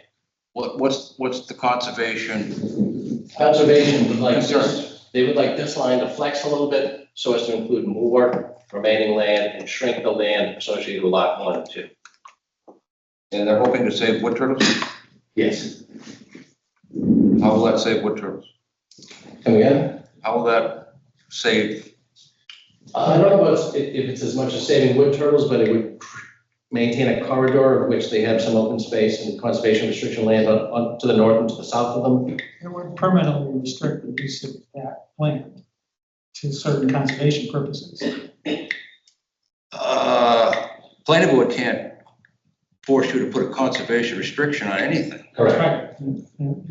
What's the conservation? Conservation would like Concerns. this, they would like this line to flex a little bit so as to include more remaining land and shrink the land associated with lot 1 and 2. And they're hoping to save wood turtles? Yes. How will that save wood turtles? Come again? How will that save? I don't know if it's as much as saving wood turtles, but it would maintain a corridor of which they have some open space and conservation restriction land on to the north and to the south of them. It would permanently restrict the use of that land to certain conservation purposes. Planning board can't force you to put a conservation restriction on anything. Correct.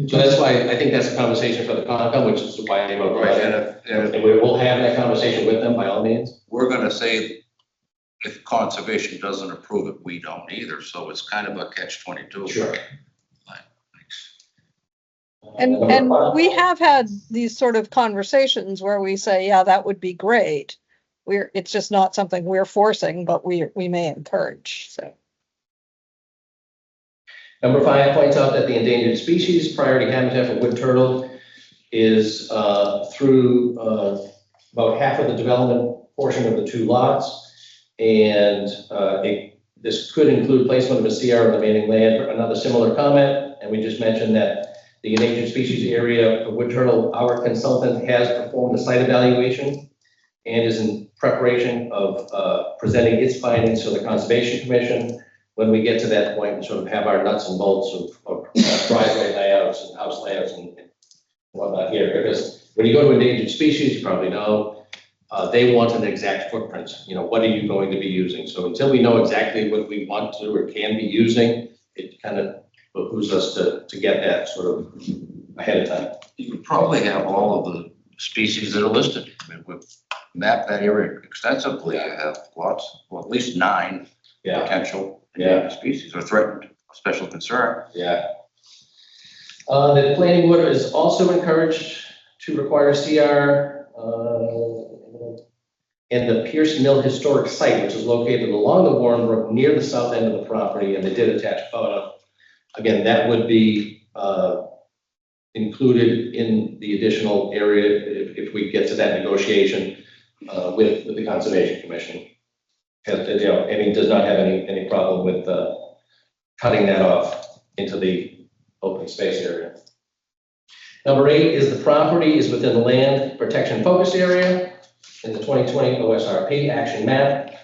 So that's why I think that's a conversation for the Concom, which is why they wrote Right, it. and And we'll have that conversation with them by all means. we're gonna say if conservation doesn't approve it, we don't either, so it's kind of a catch-22. Sure. And we have had these sort of conversations where we say, yeah, that would be great. It's just not something we're forcing, but we may encourage, so. Number 5 points out that the endangered species priority habitat for wood turtle is through about half of the development portion of the 2 lots. And this could include placement of a CR on the remaining land. Another similar comment, and we just mentioned that the endangered species area for wood turtle, our consultant has performed a site evaluation and is in preparation of presenting its findings to the Conservation Commission when we get to that point and sort of have our nuts and bolts of driveway layouts and house layouts and whatnot here. Because when you go to endangered species, you probably know, they want an exact footprint. You know, what are you going to be using? So until we know exactly what we want to or can be using, it kind of behooves us to get that sort of ahead of time. You could probably have all of the species that are listed. I mean, we've mapped that area extensively. I have lots, well, at least 9 potential endangered species or threatened of special concern. Yeah. The planning board is also encouraged to require CR in the Pierce Mill Historic Site, which is located along the Warren Brook near the south end of the property, and they did attach a photo. Again, that would be included in the additional area if we get to that negotiation with the Conservation Commission. You know, and he does not have any problem with cutting that off into the open space area. Number 8 is the property is within the land protection focus area in the 2020 OSRP action map.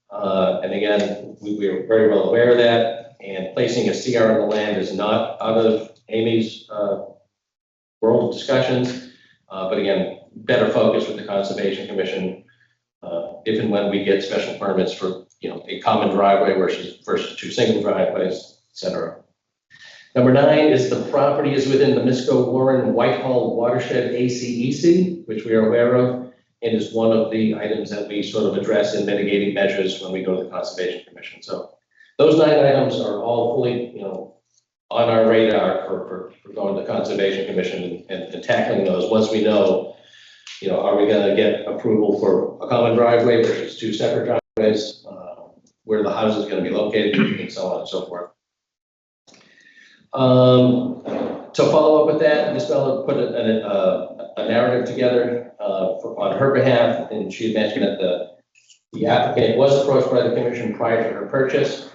And again, we are very well aware of that, and placing a CR on the land is not out of Amy's world of discussions. But again, better focus with the Conservation Commission if and when we get special permits for, you know, a common driveway versus 2 single driveways, et cetera. Number 9 is the property is within the Misco Warren Whitehall Watershed ACEC, which we are aware of, and is one of the items that we sort of address in mitigating measures when we go to the Conservation Commission. So those 9 items are all fully, you know, on our radar for going to the Conservation Commission and tackling those once we know, you know, are we going to get approval for a common driveway versus 2 separate driveways, where the house is going to be located, and so on and so forth. To follow up with that, Ms. Bella put a narrative together on her behalf, and she mentioned that the applicant was approached by the commission prior to her purchase.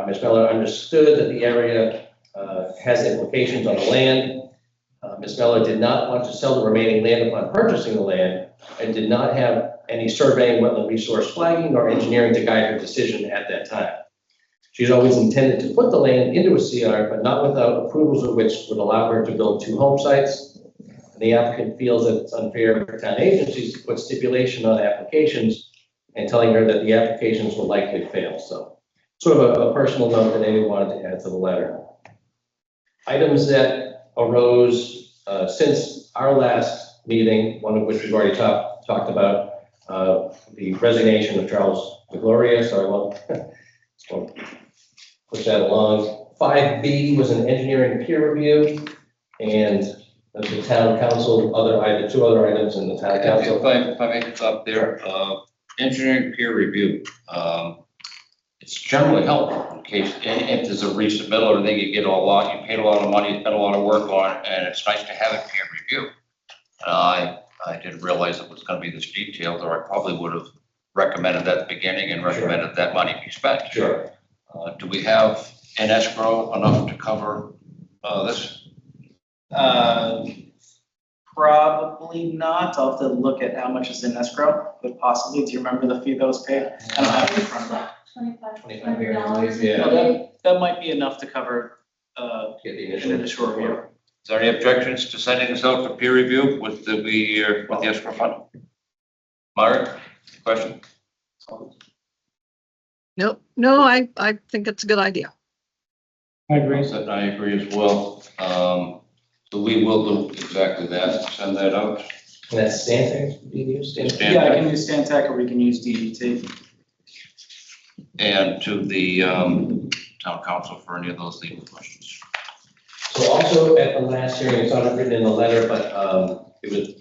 Ms. Bella understood that the area has implications on the land. Ms. Bella did not want to sell the remaining land upon purchasing the land and did not have any surveying, wetland resource flagging, or engineering to guide her decision at that time. She's always intended to put the land into a CR, but not without approvals of which would allow her to build 2 home sites. And the applicant feels that it's unfair for town agencies to put stipulation on applications and telling her that the applications will likely fail. So sort of a personal note that Amy wanted to add to the letter. Items that arose since our last meeting, one of which we've already talked about, the resignation of Charles DeGloria, so I won't push that along. 5B was an engineering peer review, and the town council, 2 other items in the town council. If I make it up there, engineering peer review, it's generally helpful in case, if there's a resubmittal or they get a lot, you paid a lot of money, spent a lot of work on it, and it's nice to have a peer review. I didn't realize it was going to be this detailed, or I probably would have recommended that at the beginning and recommended that money be spent. Sure. Do we have in escrow enough to cover this? Probably not. I'll have to look at how much is in escrow, but possibly. Do you remember the fee that was paid? I don't have it in front of me. $2,500. Yeah. That might be enough to cover Get the an initial review. Is there any objections to sending this out for peer review with the escrow fund? Margaret, question? No, I think it's a good idea. I agree. So I agree as well. So we will do exactly that, send that out. And that's Stantec being used? Stantec. Yeah, I can use Stantec or we can use DBT. And to the town council for any of those legal questions. So also at the last hearing, it's not written in the letter, but it was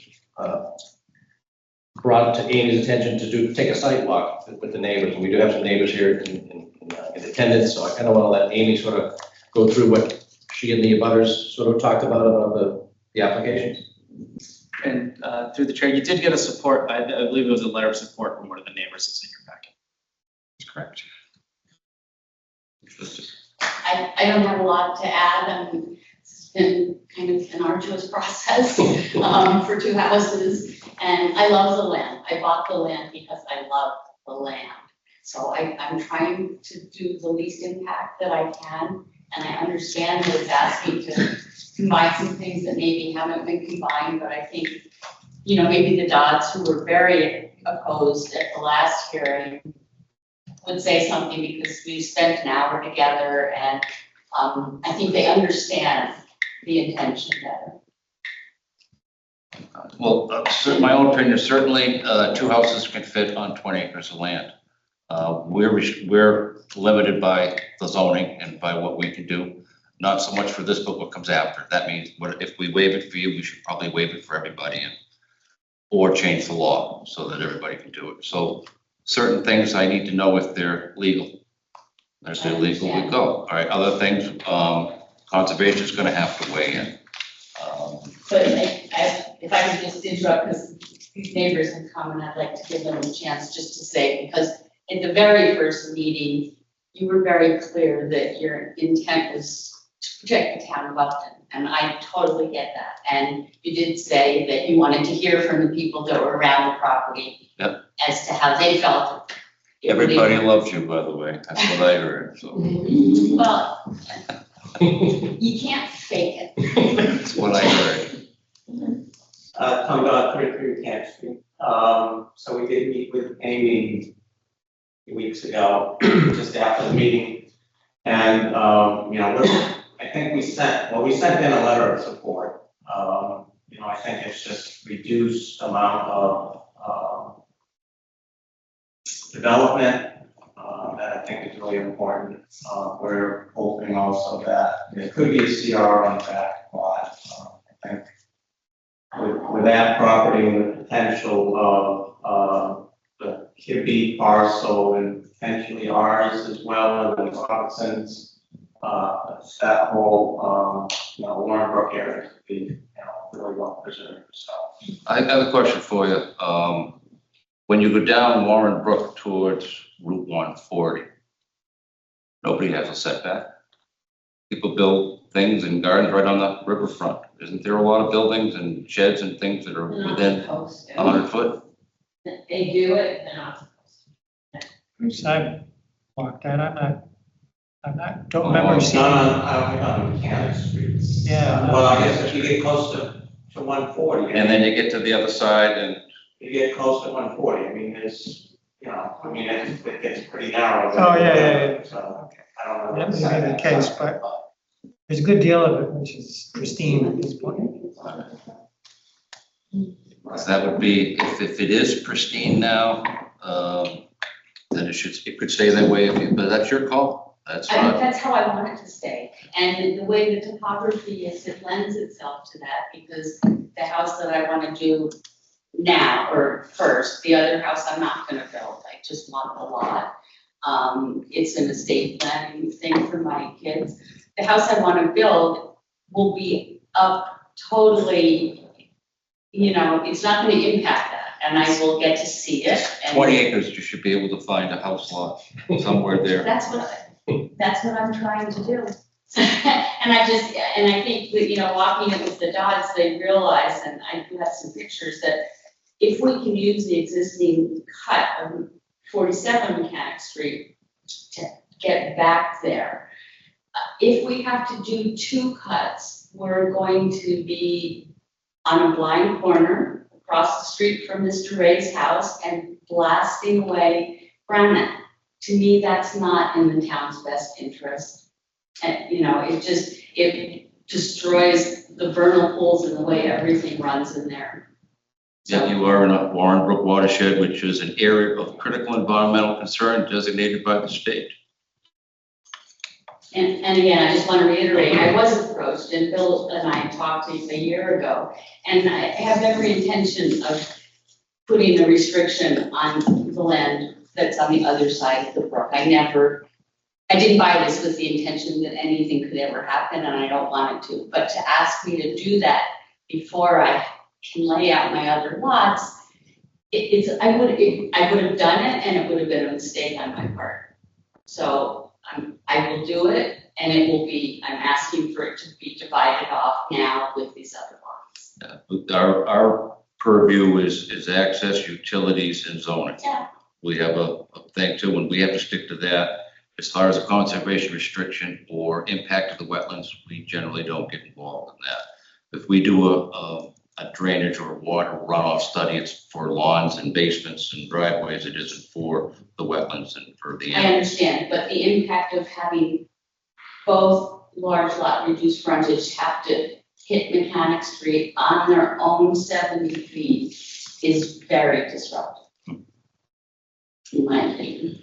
brought to Amy's attention to take a site walk with the neighbors. And we do have some neighbors here in attendance, so I kind of want to let Amy sort of go through what she and the abutters sort of talked about the applications. And through the chair, you did get a support, I believe it was a letter of support from one of the neighbors that's in your packet. That's correct. I don't have a lot to add. It's been kind of an arduous process for two houses. And I love the land. I bought the land because I love the land. So I'm trying to do the least impact that I can. And I understand that it's asking to combine some things that maybe haven't been combined, but I think, maybe the Dodds, who were very opposed at the last hearing, would say something because we spent an hour together, and I think they understand the intention better. Well, my own opinion, certainly, 2 houses can fit on 20 acres of land. We're limited by the zoning and by what we can do. Not so much for this, but what comes after. That means if we waive it for you, we should probably waive it for everybody, or change the law so that everybody can do it. So certain things I need to know if they're legal. There's they're legal, we go. All right, other things, conservation is going to have to weigh in. But if I could just interrupt, because these neighbors have come and I'd like to give them a chance just to say, because at the very first meeting, you were very clear that your intent was to protect the town of Upton, and I totally get that. And you did say that you wanted to hear from the people that were around the property. Yep. As to how they felt. Everybody loves you, by the way. That's what I heard. So Well, you can't fake it. that's what I heard. Tom Dodd, 33 Camp Street. So we did meet with Amy a few weeks ago, just after the meeting. And, I think we sent in a letter of support. I think it's just reduced amount of development that I think is really important. We're hoping also that there could be a CR on the back lot. I think with that property and the potential of the Kibbe parcel and potentially ours as well, and the Robinsons, that whole Warren Brook area could be really well preserved. So I have a question for you. When you go down Warren Brook towards Route 140, nobody has a setback. People build things and gardens right on the riverfront. Isn't there a lot of buildings and sheds and things that are within 100 foot? They do it, they're not supposed to. I've walked that, don't no, remember seeing. on Mechanic Street. Yeah. Well, I guess if you get close to 140. And then you get to the other side and You get close to 140, I mean, there's, it gets pretty narrow. Oh, yeah. So, I don't know. That may be the case, but there's a good deal of it, which is pristine at this point. so that would be, if it is pristine now, then it could stay that way, but that's your call. That's not. That's how I want it to stay. And the way the topography is, it lends itself to that, because the house that I want to do now, or first, the other house I'm not going to build. I just want the lot. It's an estate planning thing for my kids. The house I want to build will be up totally, it's not going to impact that, and I will get to see it. And 20 acres, you should be able to find a house lot somewhere there. That's what I'm trying to do. And I think that, walking it with the Dodds, they realize, and I do have some pictures, that if we can use the existing cut of 47 Mechanic Street to get back there, if we have to do 2 cuts, we're going to be on a blind corner across the street from Mr. Ray's house and blasting away Brown Neck. To me, that's not in the town's best interest. And, you know, it destroys the vernal pools and the way everything runs in there. Yeah, you are in a Warren Brook watershed, which is an area of critical environmental concern designated by the state. And again, I just want to reiterate, I was approached and Bill and I talked a year ago, and I have every intention of putting a restriction on the land that's on the other side of the brook. I didn't buy this with the intention that anything could ever happen, and I don't want it to. But to ask me to do that before I can lay out my other lots, I would have done it, and it would have been a mistake on my part. So I will do it, and it will be, I'm asking for it to be divided off now with these other lots. Our purview is access, utilities, and zoning. Yeah. We have a thing too, and we have to stick to that. As far as a conservation restriction or impact of the wetlands, we generally don't get involved in that. If we do a drainage or water runoff study, it's for lawns and basements and driveways. It isn't for the wetlands and for the I animals. understand, but the impact of having both large lot reduced frontage have to hit Mechanic Street on their own 70 feet is very disruptive. In my opinion.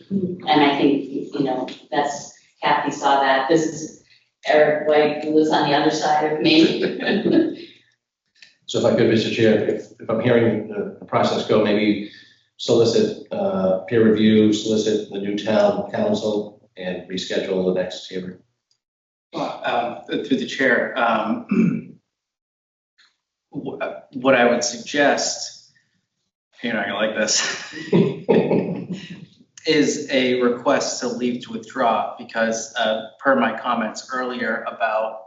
And I think, you know, that's, Kathy saw that. This is Eric White, who was on the other side of me. So if I could, Mr. Chair, if I'm hearing the process go, maybe solicit peer review, solicit the new town council, and reschedule the next hearing. Through the chair, what I would suggest, you're not gonna like this, is a request to leave to withdraw, because per my comments earlier about,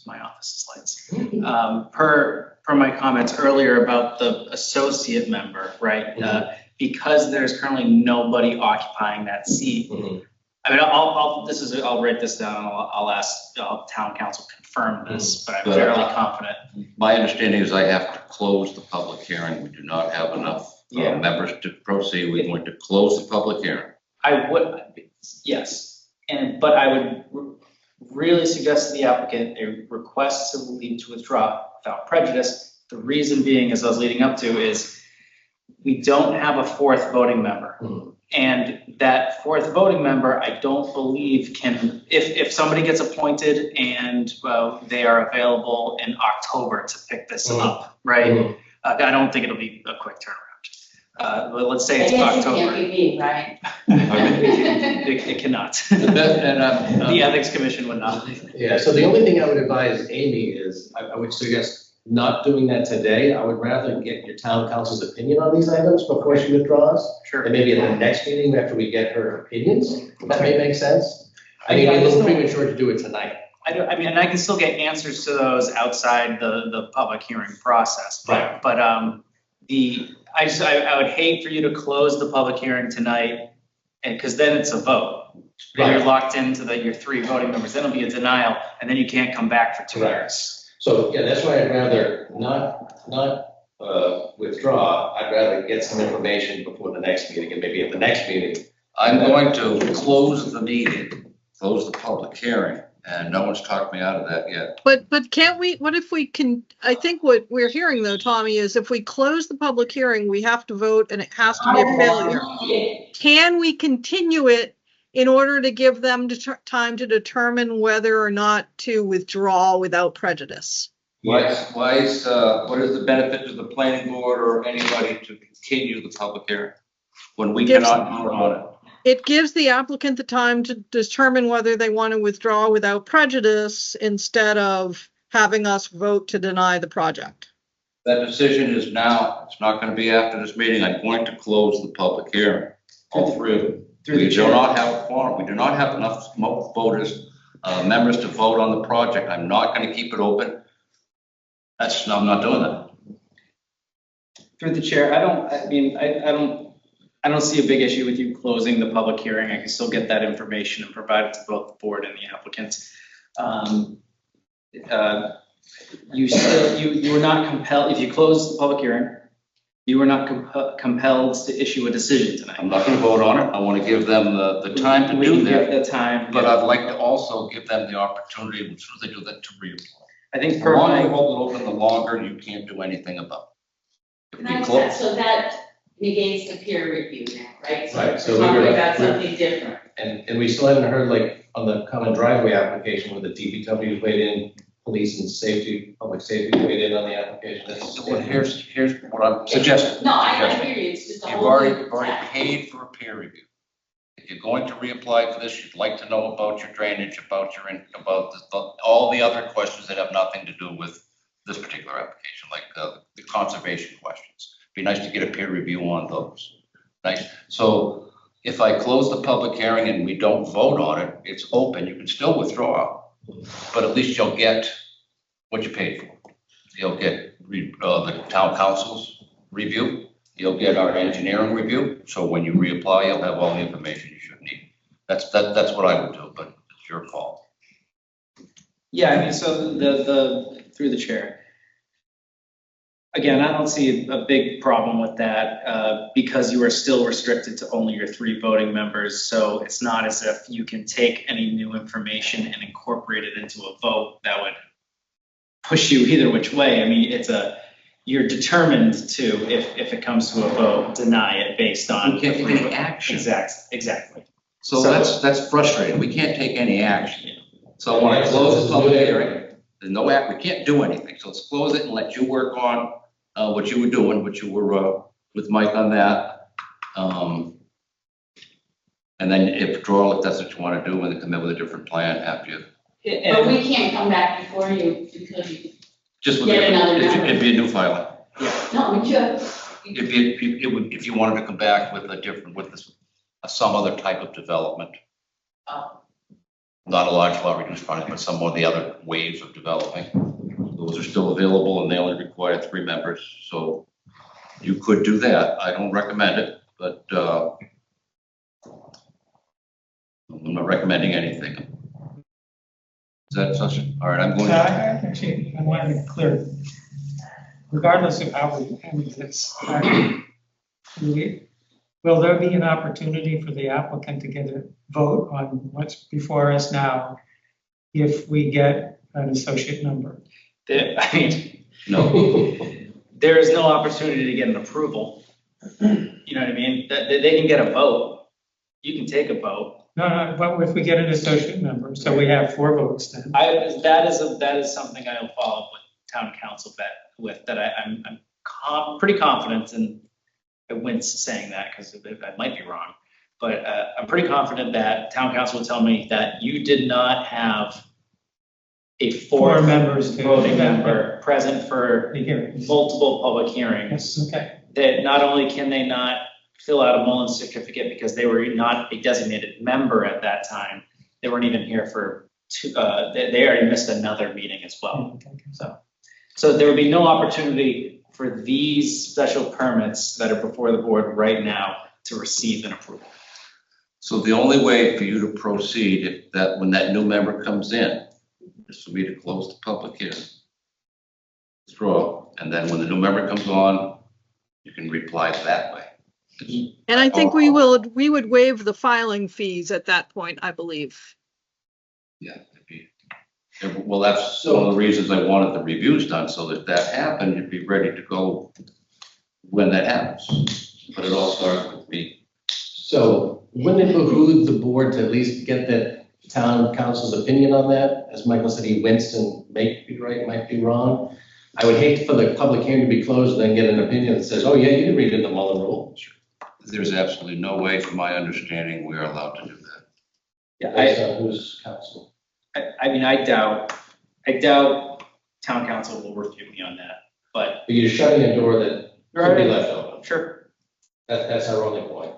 my office slides, per my comments earlier about the associate member, right? Because there's currently nobody occupying that seat. I mean, I'll write this down, and I'll ask town council confirm this, but I'm fairly confident. My understanding is I have to close the public hearing. We do not have enough members to proceed. We're going to close the public hearing. I would, yes, but I would really suggest to the applicant a request to leave to withdraw without prejudice. The reason being, as I was leading up to, is we don't have a fourth voting member. And that fourth voting member, I don't believe can, if somebody gets appointed and they are available in October to pick this up, right? I don't think it'll be a quick turnaround. Let's say it's October. It can't be me, right? It cannot. The Ethics Commission would not. Yeah, so the only thing I would advise Amy is, I would suggest not doing that today. I would rather get your town council's opinion on these items before she withdraws. Sure. And maybe at the next meeting after we get her opinions, that may make sense. I mean, it's a little premature to do it tonight. I mean, and I can still get answers to those outside the public hearing process. Right. But I would hate for you to close the public hearing tonight, and because then it's a vote. Then you're locked into your 3 voting members. Then it'll be a denial, and then you can't come back for 2 years. So, yeah, that's why I'd rather not withdraw. I'd rather get some information before the next meeting, and maybe at the next meeting. I'm going to close the meeting, close the public hearing, and no one's talked me out of that yet. But can't we, what if we can, I think what we're hearing though, Tommy, is if we close the public hearing, we have to vote and it has to be a failure. Can we continue it in order to give them time to determine whether or not to withdraw without prejudice? What is the benefit to the planning board or anybody to continue the public hearing when we cannot vote on it? It gives the applicant the time to determine whether they want to withdraw without prejudice instead of having us vote to deny the project. That decision is now. It's not going to be after this meeting. I'm going to close the public hearing. All 3 of them. We do not have a quorum. We do not have enough voters, members to vote on the project. I'm not going to keep it open. I'm not doing that. Through the chair, I don't see a big issue with you closing the public hearing. I can still get that information and provide it to both the board and the applicants. You were not compelled, if you close the public hearing, you were not compelled to issue a decision tonight. I'm not going to vote on it. I want to give them the time to do that. The time. But I'd like to also also give them the opportunity, as soon as they do that, to reapply. I think The per longer you my, hold it open, the longer you can't do anything about it. If And we I close, so that negates the peer review now, right? Right, so we're we talking were- about we're- something different. And we still haven't heard, like, on the common driveway application where the DPW weighed in, police and safety, public safety weighed in on the application. That's- so here's what I'm suggesting. No, I hear you, it's just a You've whole. already new track. paid for a peer review. If you're going to reapply for this, you'd like to know about your drainage, about all the other questions that have nothing to do with this particular application, like the conservation questions. Be nice to get a peer review on those. Nice. So if I close the public hearing and we don't vote on it, it's open. You can still withdraw, but at least you'll get what you paid for. You'll get the town council's review. You'll get our engineering review. So when you reapply, you'll have all the information you should need. That's what I would do, but it's your call. yeah, I mean, so through the chair. Again, I don't see a big problem with that, because you are still restricted to only your 3 voting members. So it's not as if you can take any new information and incorporate it into a vote that would push you either which way. I mean, you're determined to, if it comes to a vote, deny it based on. We can't take any action. Exactly. So that's frustrating. We can't take any action. So when I close the public hearing, there's no act, we can't do anything. So let's close it and let you work on what you were doing, what you were with Mike on that. And then if that's what you want to do, and then come in with a different plan after you. But we can't come back before you because you, Just would Get another number. it'd be a new filing. no, we should. If you wanted to come back with some other type of development. Oh. Not a large lot reduced frontage, but some of the other waves of developing. Those are still available and they only require 3 members. So you could do that. I don't recommend it, but I'm not recommending anything. Is that such? All right, I'm going to. Actually, I want to be clear. Regardless of how we handle this, will there be an opportunity for the applicant to get a vote on what's before us now if we get an associate member? I mean, No. there is no opportunity to get an approval. You know what I mean? They can get a vote. You can take a vote. No, but if we get an associate member, so we have 4 votes then. That is something I'll follow up with town council with, that I'm pretty confident, and I wince saying that because I might be wrong, but I'm pretty confident that town council will tell me that you did not have a 4 members to voting member present for The hearings. multiple public hearings. Yes, okay. That not only can they not fill out a Mullins certificate because they were not a designated member at that time, they weren't even here for 2, they already missed another meeting as well. So there would be no opportunity for these special permits that are before the board right now to receive an approval. So the only way for you to proceed when that new member comes in is for me to close the public hearing. Withdraw, and then when the new member comes on, you can reply that way. And I think we would waive the filing fees at that point, I believe. Yeah. Well, that's one of the reasons I wanted the reviews done, so that happened, you'd be ready to go when that happens. But it all starts with me. So wouldn't it behoove the board to at least get the town council's opinion on that? As Michael said, he winced and might be right, might be wrong. I would hate for the public hearing to be closed and then get an opinion that says, oh yeah, you can read in the Mullen Rule. There's absolutely no way, from my understanding, we are allowed to do that. Yeah, Based on whose council? I mean, I doubt town council will review me on that, but. But you're shutting a door that could be left open. Sure. That's our only point.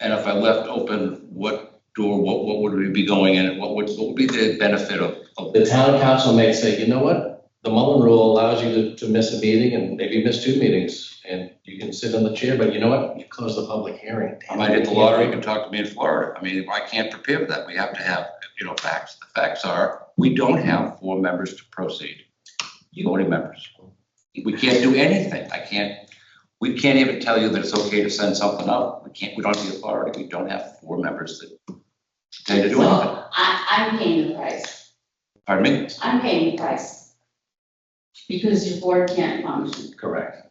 And if I left open, what door, what would we be going in? What would be the benefit of? The town council may say, you know what? The Mullen Rule allows you to miss a meeting and maybe miss 2 meetings, and you can sit on the chair, but you know what? You close the public hearing. I might hit the lottery, you can talk to me in Florida. I mean, I can't prepare for that. We have to have, facts. The facts are, we don't have 4 members to proceed. Voting members. We can't do anything. We can't even tell you that it's okay to send something out. We don't have the authority. We don't have 4 members Pay to do anything. So I'm paying the price. Pardon me? I'm paying the price. Because your board can't function. Correct.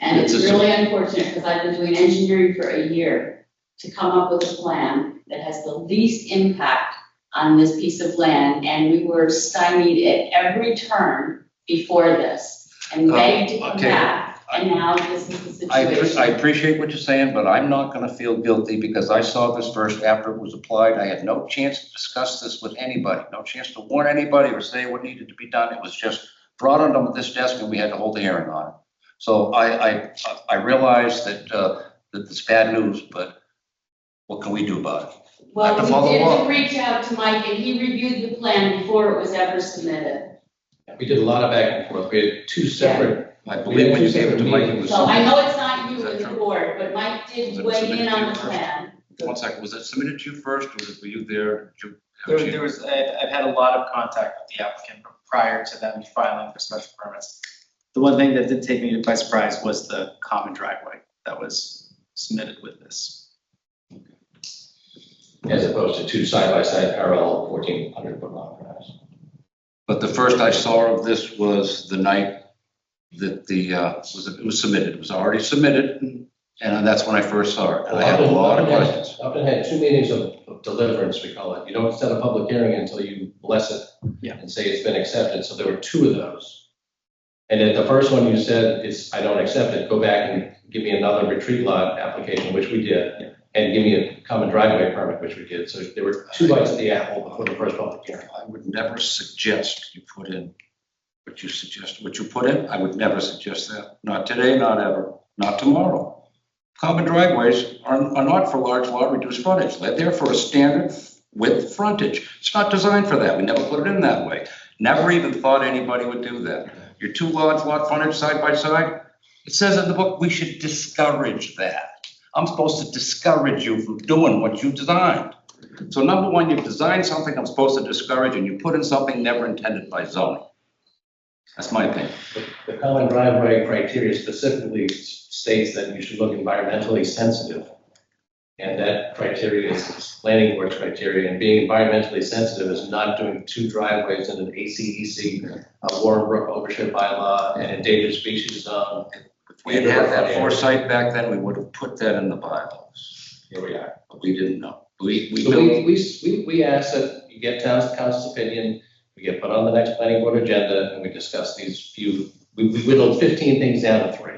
And it's It's a- really unfortunate because I've been doing engineering for a year to come up with a plan that has the least impact on this piece of land. And we were stymied at every turn before this and begged to come okay. back. And now this is the I situation. appreciate what you're saying, but I'm not gonna feel guilty because I saw this first after it was applied. I had no chance to discuss this with anybody, no chance to warn anybody or say what needed to be done. It was just brought onto this desk and we had to hold a hearing on it. So I realize that, that it's bad news, but what can we do about it? Well, have to follow we the law. did reach out to Mike and he reviewed the plan before it was ever submitted. We did a lot of back and forth. We had two separate. I believe when you gave it to Mike, it was. So I know it's not you Is that and the true? board, but Mike did Was it weigh submitted in to you on the first? plan. 1 second, was it submitted to you first or were you there? There was, I've had a lot of contact with the applicant prior to them filing for special permits. The one thing that did take me by surprise was the common driveway that was submitted with this. As opposed to two side-by-side parallel 1,400-foot long drives. But the first I saw of this was the night that it was submitted. It was already submitted, and that's when I first saw it. And I had a lot of questions. Upton had 2 meetings of deliverance, we call it. You don't set a public hearing until you bless it and say it's been accepted. So there were 2 of those. And at the first one you said, I don't accept it, go back and give me another retreat lot application, which we did, and give me a common driveway permit, which we did. So there were 2 bites at the apple before the first public hearing. I would never suggest you put in what you suggest, what you put in. I would never suggest that. Not today, not ever, not tomorrow. Common driveways are not for large lot reduced frontage. They're there for a standard width frontage. It's not designed for that. We never put it in that way. Never even thought anybody would do that. Your 2 large lot frontage side by side, it says in the book, we should discourage that. I'm supposed to discourage you from doing what you designed. So number one, you've designed something I'm supposed to discourage and you put in something never intended by zoning. That's my opinion. The common driveway criteria specifically states that you should look environmentally sensitive. And that criteria is planning board's criteria, and being environmentally sensitive is not doing 2 driveways in an ACEC, Warren Brook overshed bylaw, and endangered species zone. If we had had that foresight back then, we would have put that in the bylaws. Here we are. But we didn't know. So we asked that you get town council's opinion, we get put on the next planning board agenda, and we discuss these few, we whittled 15 things down to 3.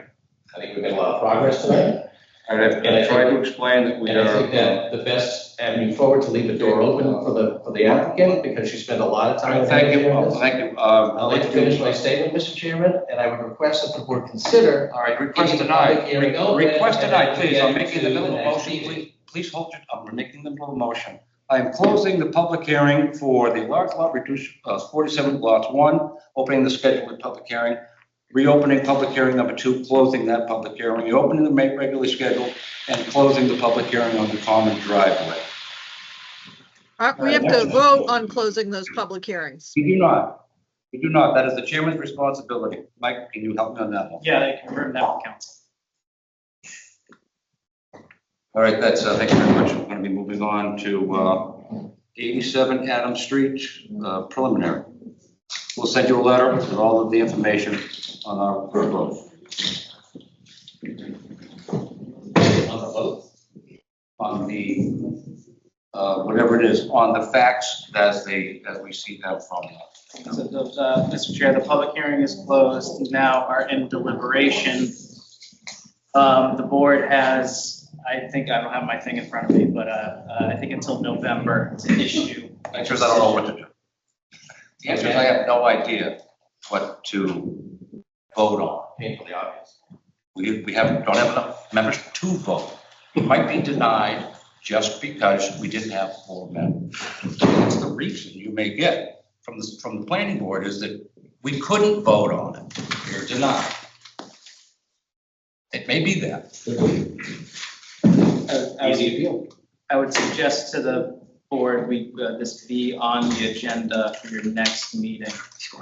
I think we've made a lot of progress tonight. I've tried to explain that we And I think are, that the best avenue forward to leave the door open for the applicant, because she spent a lot of time. thank you, thank you. I'd like to finish my statement, Mr. Chairman, and I would request that the board consider. All right, request getting the public denied. hearing open Request and denied, please. I'm get making to the middle of the a next motion. meeting. Please hold it. I'm making the middle of a motion. I am closing the public hearing for the large lot reduced 47 lots 1, opening the scheduled public hearing, reopening public hearing number 2, closing that public hearing, reopening the regularly scheduled, and closing the public hearing on the common driveway. We have to vote on closing those public hearings. We do not. We do not. That is the chairman's responsibility. Mike, can you help me on that one? Yeah, they confirmed that with council. All right, that's, thank you very much. We're going to be moving on to 87 Adams Street preliminary. We'll send you a letter with all of the information on our vote. On the vote? On the, whatever it is, on the facts as we see them from. So, Mr. Chair, the public hearing is closed. Now are in deliberation. The board has, I think, I don't have my thing in front of me, but I think until November to issue. The answer is I don't know what to do. The answer is I have no idea what to vote on. Painfully obvious. We don't have enough members to vote. It might be denied just because we didn't have 4 members. That's the reason you may get from the planning board, is that we couldn't vote on it. You're denied. It may be that. Easy appeal. I would suggest to the board, this be on the agenda for your next meeting,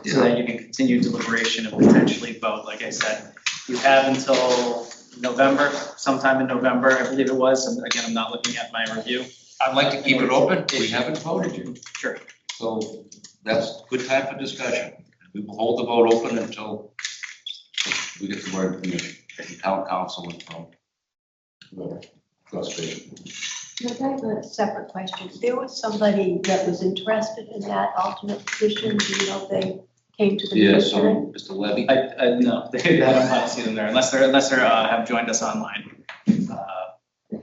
so that you can continue deliberation and potentially vote. Like I said, you have until November, sometime in November, I believe it was, and again, I'm not looking at my review. I'd like to keep it open. We haven't voted yet. Sure. So that's a good time for discussion. We will hold the vote open until we get some more information from town council and from the frustration. I have a separate question. There was somebody that was interested in that alternate position. Do you know if they came to the Yeah, meeting so tonight? Mr. Levy. I no, they have not seen them there unless they're have joined us online,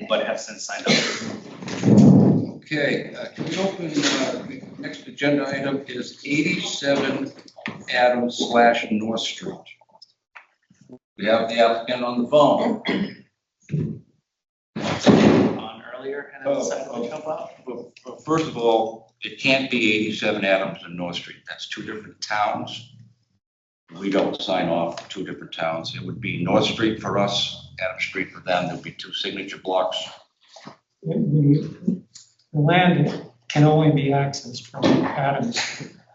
but have since signed up. Okay, can we open, the next agenda item is 87 Adams / North Street. We have the applicant on the phone. On earlier and then decided to jump out. Well, first of all, it can't be 87 Adams and North Street. That's two different towns. We don't sign off two different towns. It would be North Street for us, Adams Street for them. There'd be two signature blocks. The land can only be accessed from Adams.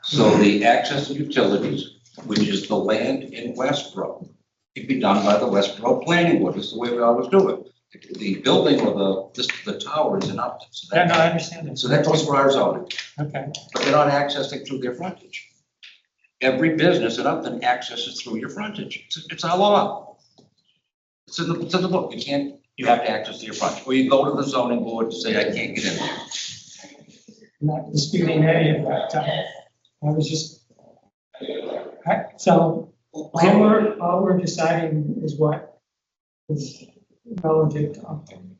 So the access to utilities, which is the land in Westboro, can be done by the Westboro Planning Board. This is the way we always do it. The building or the tower is in Upton. So Yeah, that- no, I understand it. So that goes for our zoning, Okay, but they're not accessing through their frontage. Every business in Upton accesses through your frontage. It's our law. It's in the book. You have to access to your frontage, or you go to the zoning board to say, I can't get in there. I'm not disputing any of that. I was just, so all we're deciding is what is relative to Upton.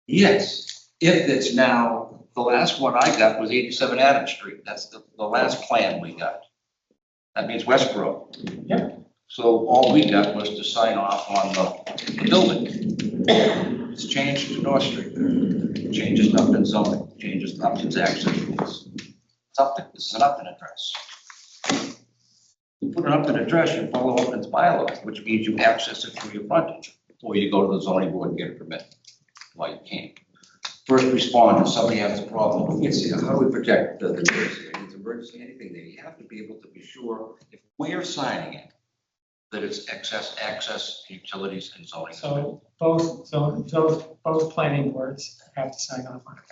Yes, if it's now, the last one I got was 87 Adams Street. That's the last plan we got. That means Westboro. Yep. So all we got was to sign off on the building. It's changed to North Street. Changes Upton zoning, changes Upton's access rules. It's Upton, this is an Upton address. You put an Upton address, you follow Upton's bylaws, which means you access it through your frontage, or you go to the zoning board and get a permit. Well, you can't. First responder, somebody has a problem, how do we protect the emergency? If it's emergency, anything there, you have to be able to be sure, if we're signing it, that it's access utilities and zoning. So both planning boards have to sign off on it.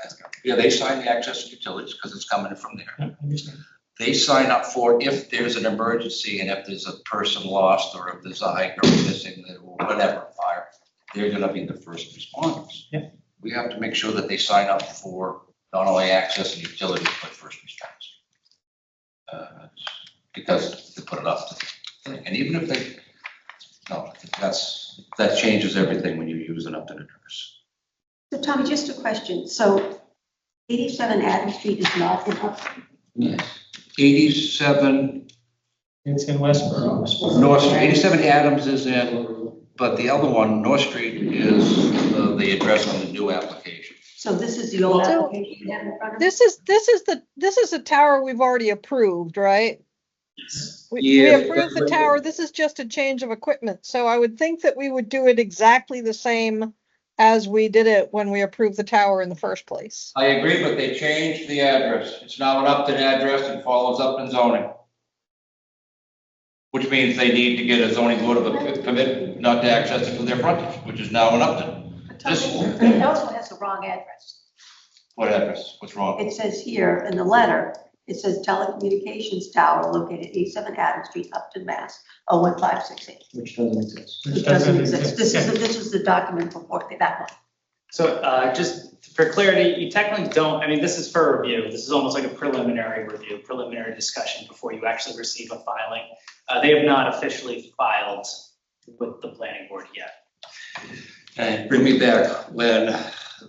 Yeah, they sign the access utilities because it's coming from there. I understand. They sign up for if there's an emergency and if there's a person lost or if there's a hiker missing or whatever, fire, they're gonna be the first responders. Yeah. We have to make sure that they sign up for not only access and utilities, but first response. Because they put it up to, and even if they, no, that changes everything when you use an Upton address. So Tommy, just a question. So 87 Adams Street is not in Upton? Yes. 87 It's in Westboro. North Street, 87 Adams is in, but the other one, North Street, is the address on the new application. So this is the old So- application you have in front of you? This is a tower we've already approved, right? We Yeah, approved the but- tower. This is just a change of equipment. So I would think that we would do it exactly the same as we did it when we approved the tower in the first place. I agree, but they changed the address. It's now an Upton address and follows Upton zoning. Which means they need to get a zoning board of a permit not to access it from their frontage, which is now an Upton. It also has the wrong address. What address? What's wrong? It says here in the letter, it says telecommunications tower located 87 Adams Street, Upton, Mass. 01568. Which doesn't exist. Which doesn't exist. This is the document before, that one. So just for clarity, you technically don't, I mean, this is for review. This is almost like a preliminary review, preliminary discussion before you actually receive a filing. They have not officially filed with the planning board yet. And bring me back when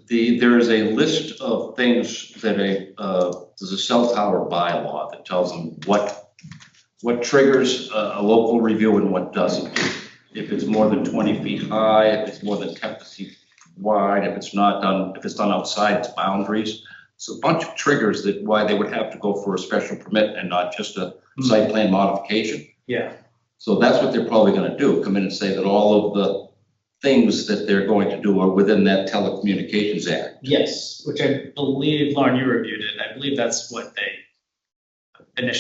there is a list of things that there's a cell tower bylaw that tells them what triggers a local review and what doesn't. If it's more than 20 feet high, if it's more than 10 feet wide, if it's done outside its boundaries. It's a bunch of triggers that why they would have to go for a special permit and not just a site plan modification. Yeah. So that's what they're probably gonna do, come in and say that all of the things that they're going to do are within that Telecommunications Act. Yes, which I believe, Lauren, you reviewed it. I believe that's what they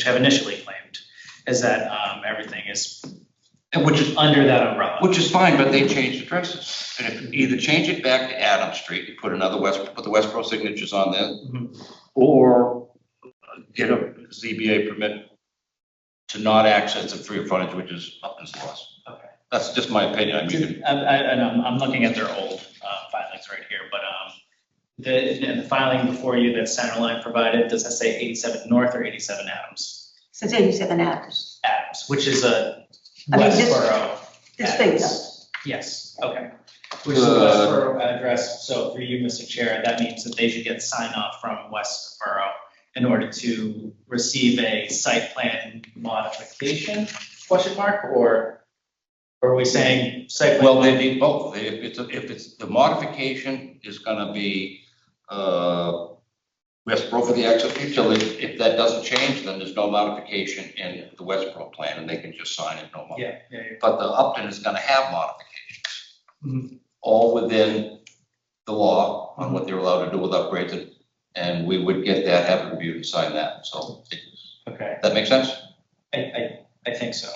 have initially claimed, is that everything is And which is, under that umbrella. which is fine, but they changed addresses. And if either change it back to Adams Street, you put the Westboro signatures on there, or get a ZBA permit to not access the free frontage, which is Upton's laws. Okay. That's just my opinion. I mean, I'm looking at their old filings right here, but the filing before you that Centerline provided, does that say 87 North or 87 Adams? Since 87 Adams. Adams, which is a I mean, Westboro. This thing address. does. Yes, okay. Which is a Westboro address, so through you, Mr. Chair, that means that they should get sign off from Westboro in order to receive a site plan modification, question mark, or are we saying site plan? well, they need both. If it's, the modification is gonna be, Westboro for the access utility. If that doesn't change, then there's no modification in the Westboro plan, and they can just sign it no more. Yeah. But the Upton is gonna have modifications, Mhm. all within the law on what they're allowed to do with upgrades, and we would get that, have it reviewed and sign that, so, Okay, that makes sense? I think so.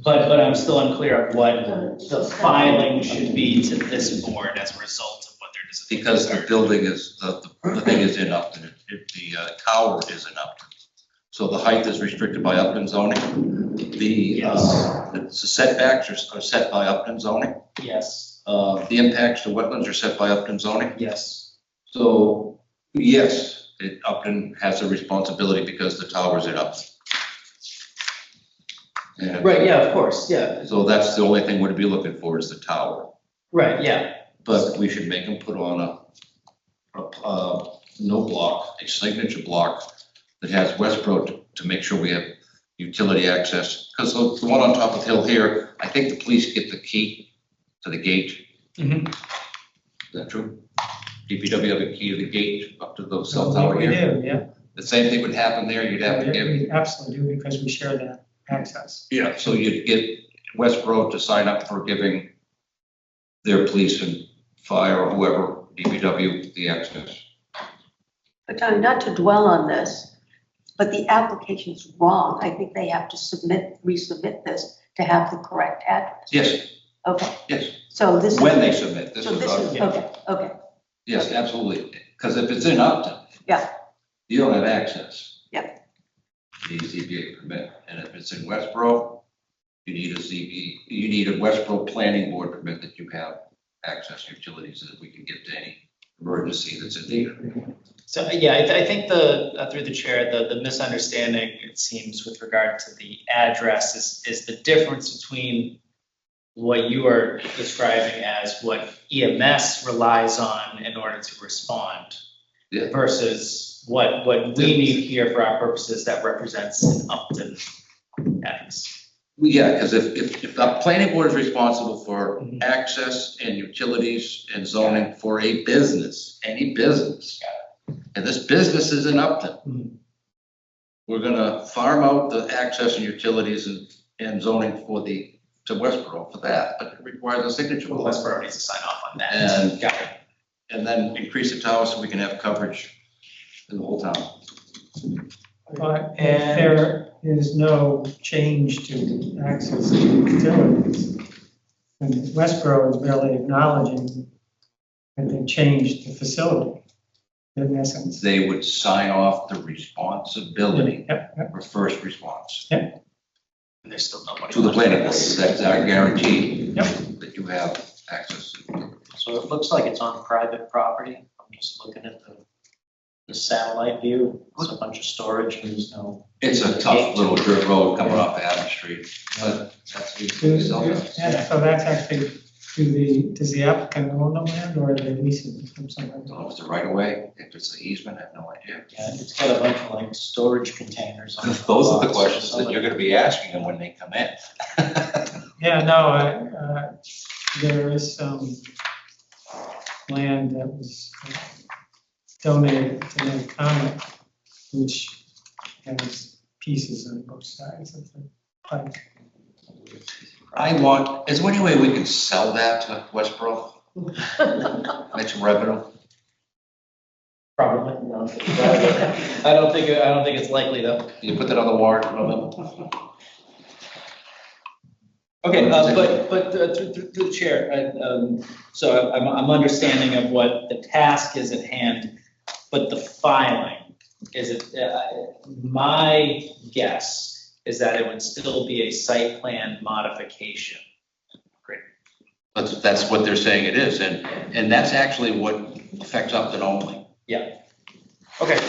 But I'm still unclear of what the filing should be to this board as a result of what their decision. Because the building is, the thing is in Upton, the tower is in Upton. So the height is restricted by Upton zoning. The setbacks are set by Upton zoning. Yes, The impacts to wetlands are set by Upton zoning. yes. So, yes, Upton has a responsibility because the tower's in Upton. And Right, yeah, of course, yeah, so that's the only thing we'd be looking for is the tower. right, yeah. But we should make them put on a note block, a signature block that has Westboro to make sure we have utility access. Because the one on top of Hill here, I think the police get the key to the gate. Mhm. Is that true? DPW have a key to the gate up to the cell tower We here. do, yeah. The same thing would happen there. You'd have to give, We absolutely do because we share that access. yeah, so you'd get Westboro to sign up for giving their police and fire or whoever, DPW, the access. But John, not to dwell on this, but the application's wrong. I think they have to resubmit this to have the correct address. Yes, Okay, yes, so this is. when they submit, this So is, this is, okay. yes, absolutely. Because if it's in Upton. Yeah. You don't have access. Yeah. You need a ZBA permit, and if it's in Westboro, you need a Westboro planning board permit that you have access to utilities so that we can get to any emergency that's in need. So, yeah, I think through the chair, the misunderstanding, it seems, with regard to the address is the difference between what you are describing as what EMS relies on in order to respond Yeah. versus what we need here for our purposes that represents an Upton address. Yeah, because if the planning board is responsible for Mhm. access and utilities and zoning for a business, any business, and this business is in Upton, Mhm. we're gonna farm out the access and utilities and zoning to Westboro for that, but it requires a signature. Well, Westboro needs to sign off on that. And- Got it. And then increase the tower so we can have coverage in the whole town. But if there is no change to access to utilities, and Westboro is barely acknowledging that they changed the facility, in essence. They would sign off the responsibility Yep. for first response And there's still no money. to the left. planning board. That's our guarantee Yep. that you have access. So it looks like it's on private property. I'm just looking at the satellite view. It's a bunch of storage and there's no. It's a tough little dirt road coming off Adams Street, but that's Yeah, so that's actually, does the applicant own the land or are they leasing it from somebody? I don't know if it's the right of way, if it's the easement, I have no idea. Yeah, it's got a bunch of like storage containers on it. Those are the questions that you're gonna be asking them when they come in. Yeah, no, there is some land that was donated to Lake Comet, which has pieces on both sides of the pipe. Is there any way we can sell that to Westboro? Make some revenue? Probably. No. I don't think it's likely though. You put that on the warrant, remember? Okay, but through the chair, so I'm understanding of what the task is at hand, but the filing, is it, my guess is that it would still be a site plan modification. That's what they're saying it is, and that's actually what affects Upton only. Yeah. Okay.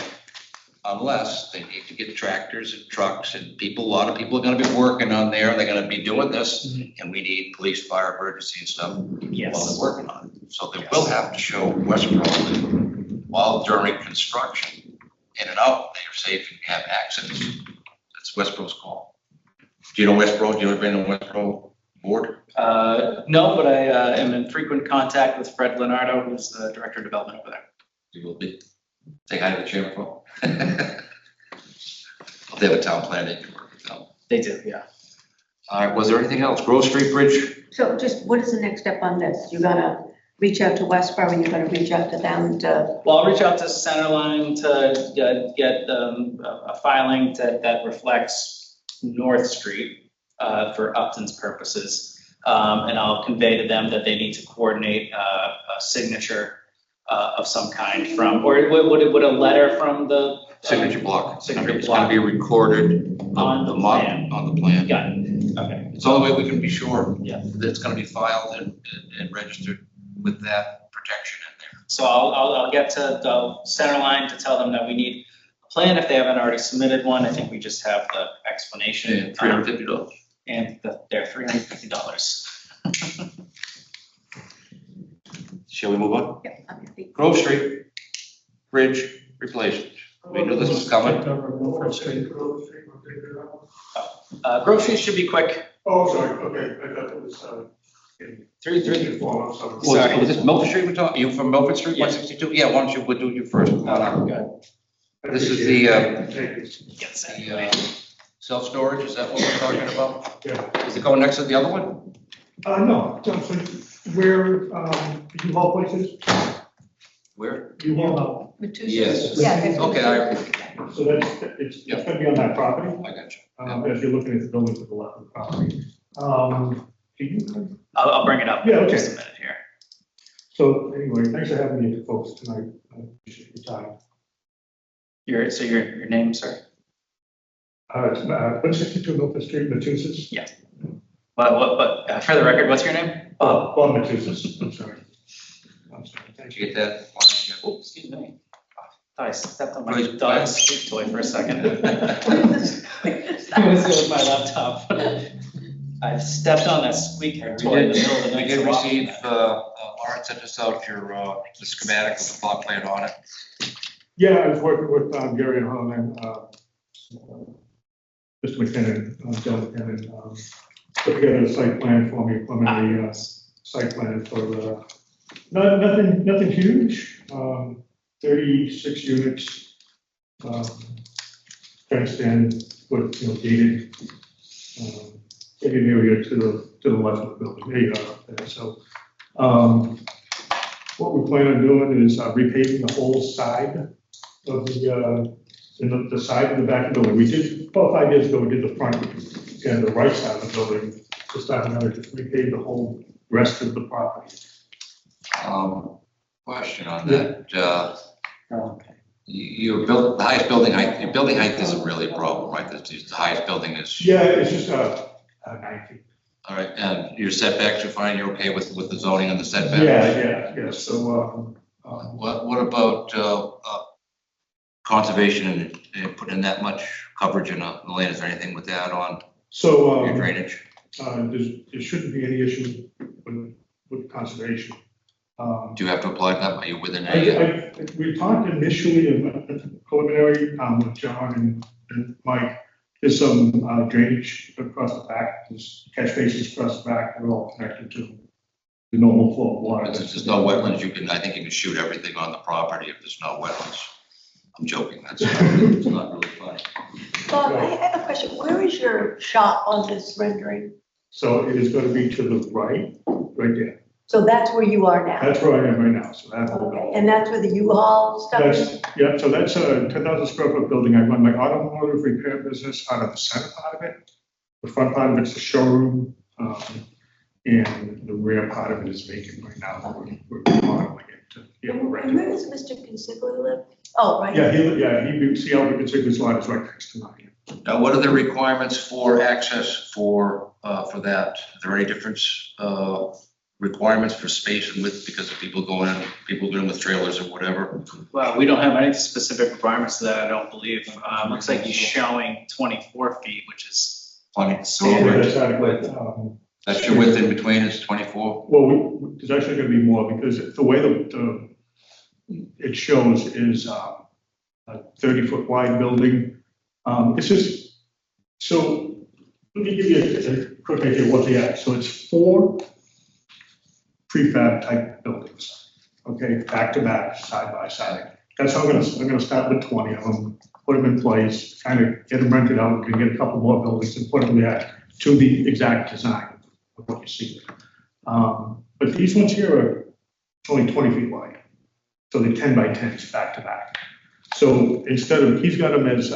Unless they need to get tractors and trucks and people, a lot of people are gonna be working on there, they're gonna be doing this, and we need police, fire, emergency and stuff while they're working on it. So they will have to show Westboro while during construction, in and out, they're safe and have access. That's Westboro's call. Do you know Westboro? Do you ever been on Westboro board? No, but I am in frequent contact with Fred Leonardo, who's the director of development over there. You will be. Say hi to the chairman, Paul. They have a town plan, they can work with them. They do, yeah. All right, was there anything else? Grove Street Bridge? So just what is the next step on this? You're gonna reach out to Westboro and you're gonna reach out to them to, Well, I'll reach out to Centerline to get a filing that reflects North Street for Upton's purposes. And I'll convey to them that they need to coordinate a signature of some kind from, or would a letter from the Signature block. Signature It's gonna be recorded on the plan. on the plan. Got it. Okay. It's the only way we can be sure Yeah. that it's gonna be filed and registered with that protection in there. So I'll get to the Centerline to tell them that we need a plan if they haven't already submitted one. I think we just have the explanation. And $350. And they're $350. Shall we move on? yeah, I'm happy. Grove Street Bridge replacement. We knew this was coming. Milford Street. Grove Street should be quick. Oh, sorry, okay, I thought it was, Three. Was this Milford Street we're talking? You from Milford Street, Yeah. 162? Yeah, why don't you, we'll do you first. Come on up. Good. This is the, Yes. self-storage, is that what we're talking about? Yeah. Is it going next to the other one? No, so where, U-Haul places, Where? U-Haul. Yes. Yeah, that's- Okay, So it's gonna be on that property, I got you. as you're looking at the building to the left of the property. Do you, I'll bring it up. Yeah, okay. Just a minute here. so anyway, thanks for having me, folks, tonight, I appreciate your time. Your name, sir? It's 162 Milford Street, Matusas. Yeah. But for the record, what's your name? Bob Matusas, I'm sorry. Thank Did you. you get that? Oh, excuse me. Thought I stepped on my Please. dog's sleep toy for a second. I was with my laptop. I stepped on that squeaker toy in the middle of the We night. did to walk receive, in there. Lauren sent us out your, the schematic with the plot plan on it. Yeah, I was working with Gary and Holland, Mr. McKinnon, John McKinnon, put together a site plan for me, preliminary site plan for, nothing huge, 36 units, fenced in with, gated, gated area to the left of the building. There you go. There. So, what we plan on doing is repaving the whole side of the side and the back of the building. We did, about 5 years ago, we did the front and the right side of the building. This time we're gonna just repave the whole rest of the property. Question on that, Okay. your the highest building height, your building height isn't really a problem, right? The highest building is. Yeah, it's just 9 feet. All right, and your setbacks are fine, you're okay with the zoning and the setbacks? Yeah, so, What about, conservation and putting in that much coverage in the land? Is there anything with that on so, your drainage? there shouldn't be any issue with conservation. Do you have to apply to that? Are you within a? We talked initially in preliminary with John and Mike. There's some drainage across the back, there's catch basins across the back, they're all connected to the normal flow of water. Since there's no wetlands, I think you can shoot everything on the property if there's no wetlands. I'm joking, it's not really funny. Bob, I have a question. Where is your shop on this rendering? So it is going to be to the right there. So that's where you are now? That's where I am right now, so that's. Okay, and that's where the U-Haul stuff is? Yeah, so that's a 10,000 square foot building. I run my automotive repair business out of the center part of it. The front part of it's the showroom, And the rear part of it is vacant right now, we're remodeling it to be able to rent And where it. does Mr. Consigli live? Oh, right. He, see how we can take his lot is right next to mine. Now, what are the requirements for access for that? Are there any difference, requirements for space and width because of people going with trailers or whatever? Well, we don't have any specific requirements to that, I don't believe. Looks like he's showing 24 feet, which is Plenty. standard. That's adequate. That's your width in between is 24? Well, there's actually gonna be more because the way it shows is a 30-foot wide building. It's just, so let me give you a quick idea of what they are. So it's 4 prefab type buildings, okay, back to back, side by side. That's how I'm gonna start with 20 of them, put them in place, kind of get them rented out, and get a couple more buildings and put them there to the exact design of what you see. But these ones here are only 20 feet wide. So they're 10 by 10s back to back. So instead of, he's got them as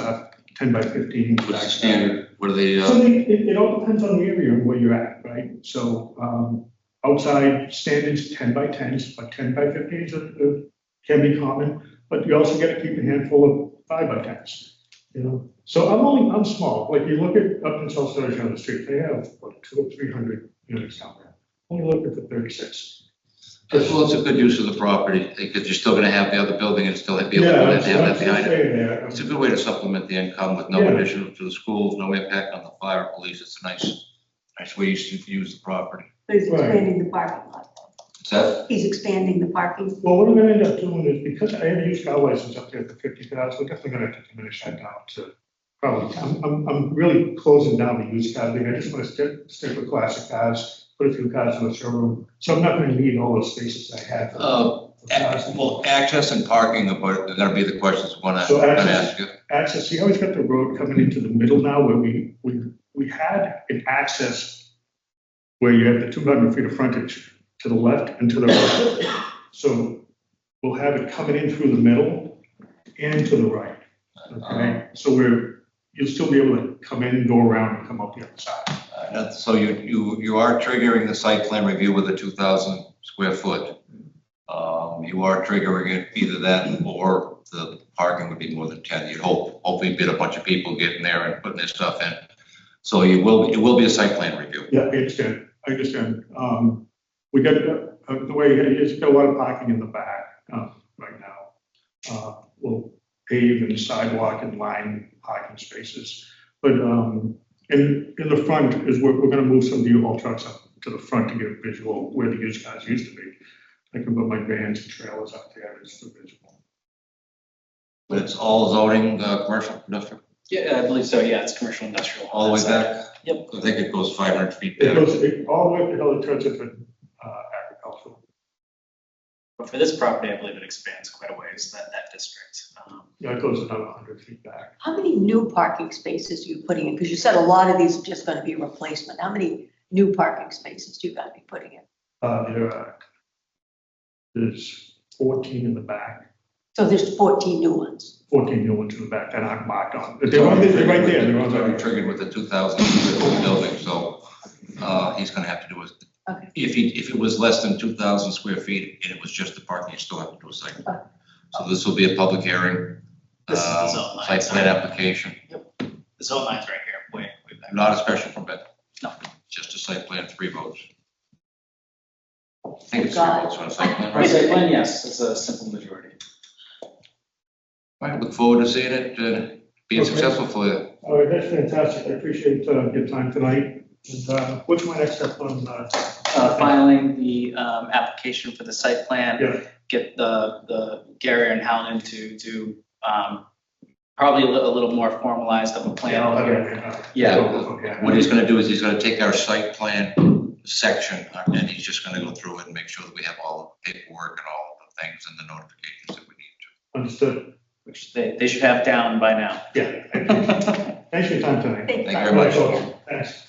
10 by 15. What's the standard? What are they? So it all depends on the area and where you're at, right? So outside standards 10 by 10s, but 10 by 15s can be common, but you also got to keep a handful of 5 by 10s. You know, so I'm small. Like you look at up in South Storage on the street, they have what 200 or 300 units down there. Only looking for 36. Well, it's a good use of the property, because you're still gonna have the other building and still be able to have that behind it. It's a good way to supplement the income with no addition to the schools, no impact on the fire police. It's a nice way to use the property. But he's expanding the parking lot. Is that? He's expanding the parking. Well, what I'm gonna end up doing is, because I have a used car license up there for 50,000, we're definitely gonna have to diminish that down to probably, I'm really closing down the used car thing. I just wanna stick with classic cars, put a few cars in the showroom. So I'm not gonna need all those spaces I had. Well, access and parking are gonna be the questions I'm gonna So ask you. Access, you always got the road coming into the middle now where we had an access where you have the 200 feet of frontage to the left and to the right. So we'll have it coming in through the middle and to the right. Okay, so you'll still be able to come in, go around and come up the other side. So you are triggering the site plan review with a 2,000 square foot. You are triggering it either that or the parking would be more than 10. You'd hopefully get a bunch of people getting there and putting their stuff in. So it will be a site plan review. Yeah, I understand. We got the way it's got a lot of parking in the back right now. We'll pave and sidewalk and line parking spaces, but in the front is where we're going to move some of the U-Haul trucks up to the front to get a visual where the used cars used to be. I can put my vans and trailers up there as the visual. But it's all zoning, commercial, industrial? Yeah, I believe so, yeah, it's commercial industrial. All the way back? Yep. I think it goes 500 feet It back. goes all the way up the hill, it turns into agricultural. But for this property, I believe it expands quite a ways, that district. Yeah, it goes another 100 feet back. How many new parking spaces are you putting in? Because you said a lot of these are just going to be replacement. How many new parking spaces do you got to be putting in? There's 14 in the back. So there's 14 new ones. 14 new ones in the back that aren't marked on. They're right there. They're It's on already the triggered with the 2,000 square foot building, so he's gonna have to do it. Okay. If it was less than 2,000 square feet and it was just the parking, you still have to do a site. So this will be a public hearing, This is the zone line. site plan application, The zone line's right here, way back. not a special permit. No. Just a site plan, 3 votes. I think it's 3 Got it. votes on a site plan, Right, right? site plan, yes, it's a simple majority. All right, look forward to seeing it, being Okay. successful for you. All right, that's fantastic. I appreciate your time tonight. And what's my next step on? Filing the application for the site plan, Yeah. get the Gary and Helen to do probably a little more formalized of a plan. Yeah. What he's gonna do is he's gonna take our site plan section and he's just gonna go through it and make sure that we have all the paperwork and all the things and the notifications that we need to. Understood. Which they should have down by now. Yeah. Thanks for your time tonight. Thank you very much. Thanks.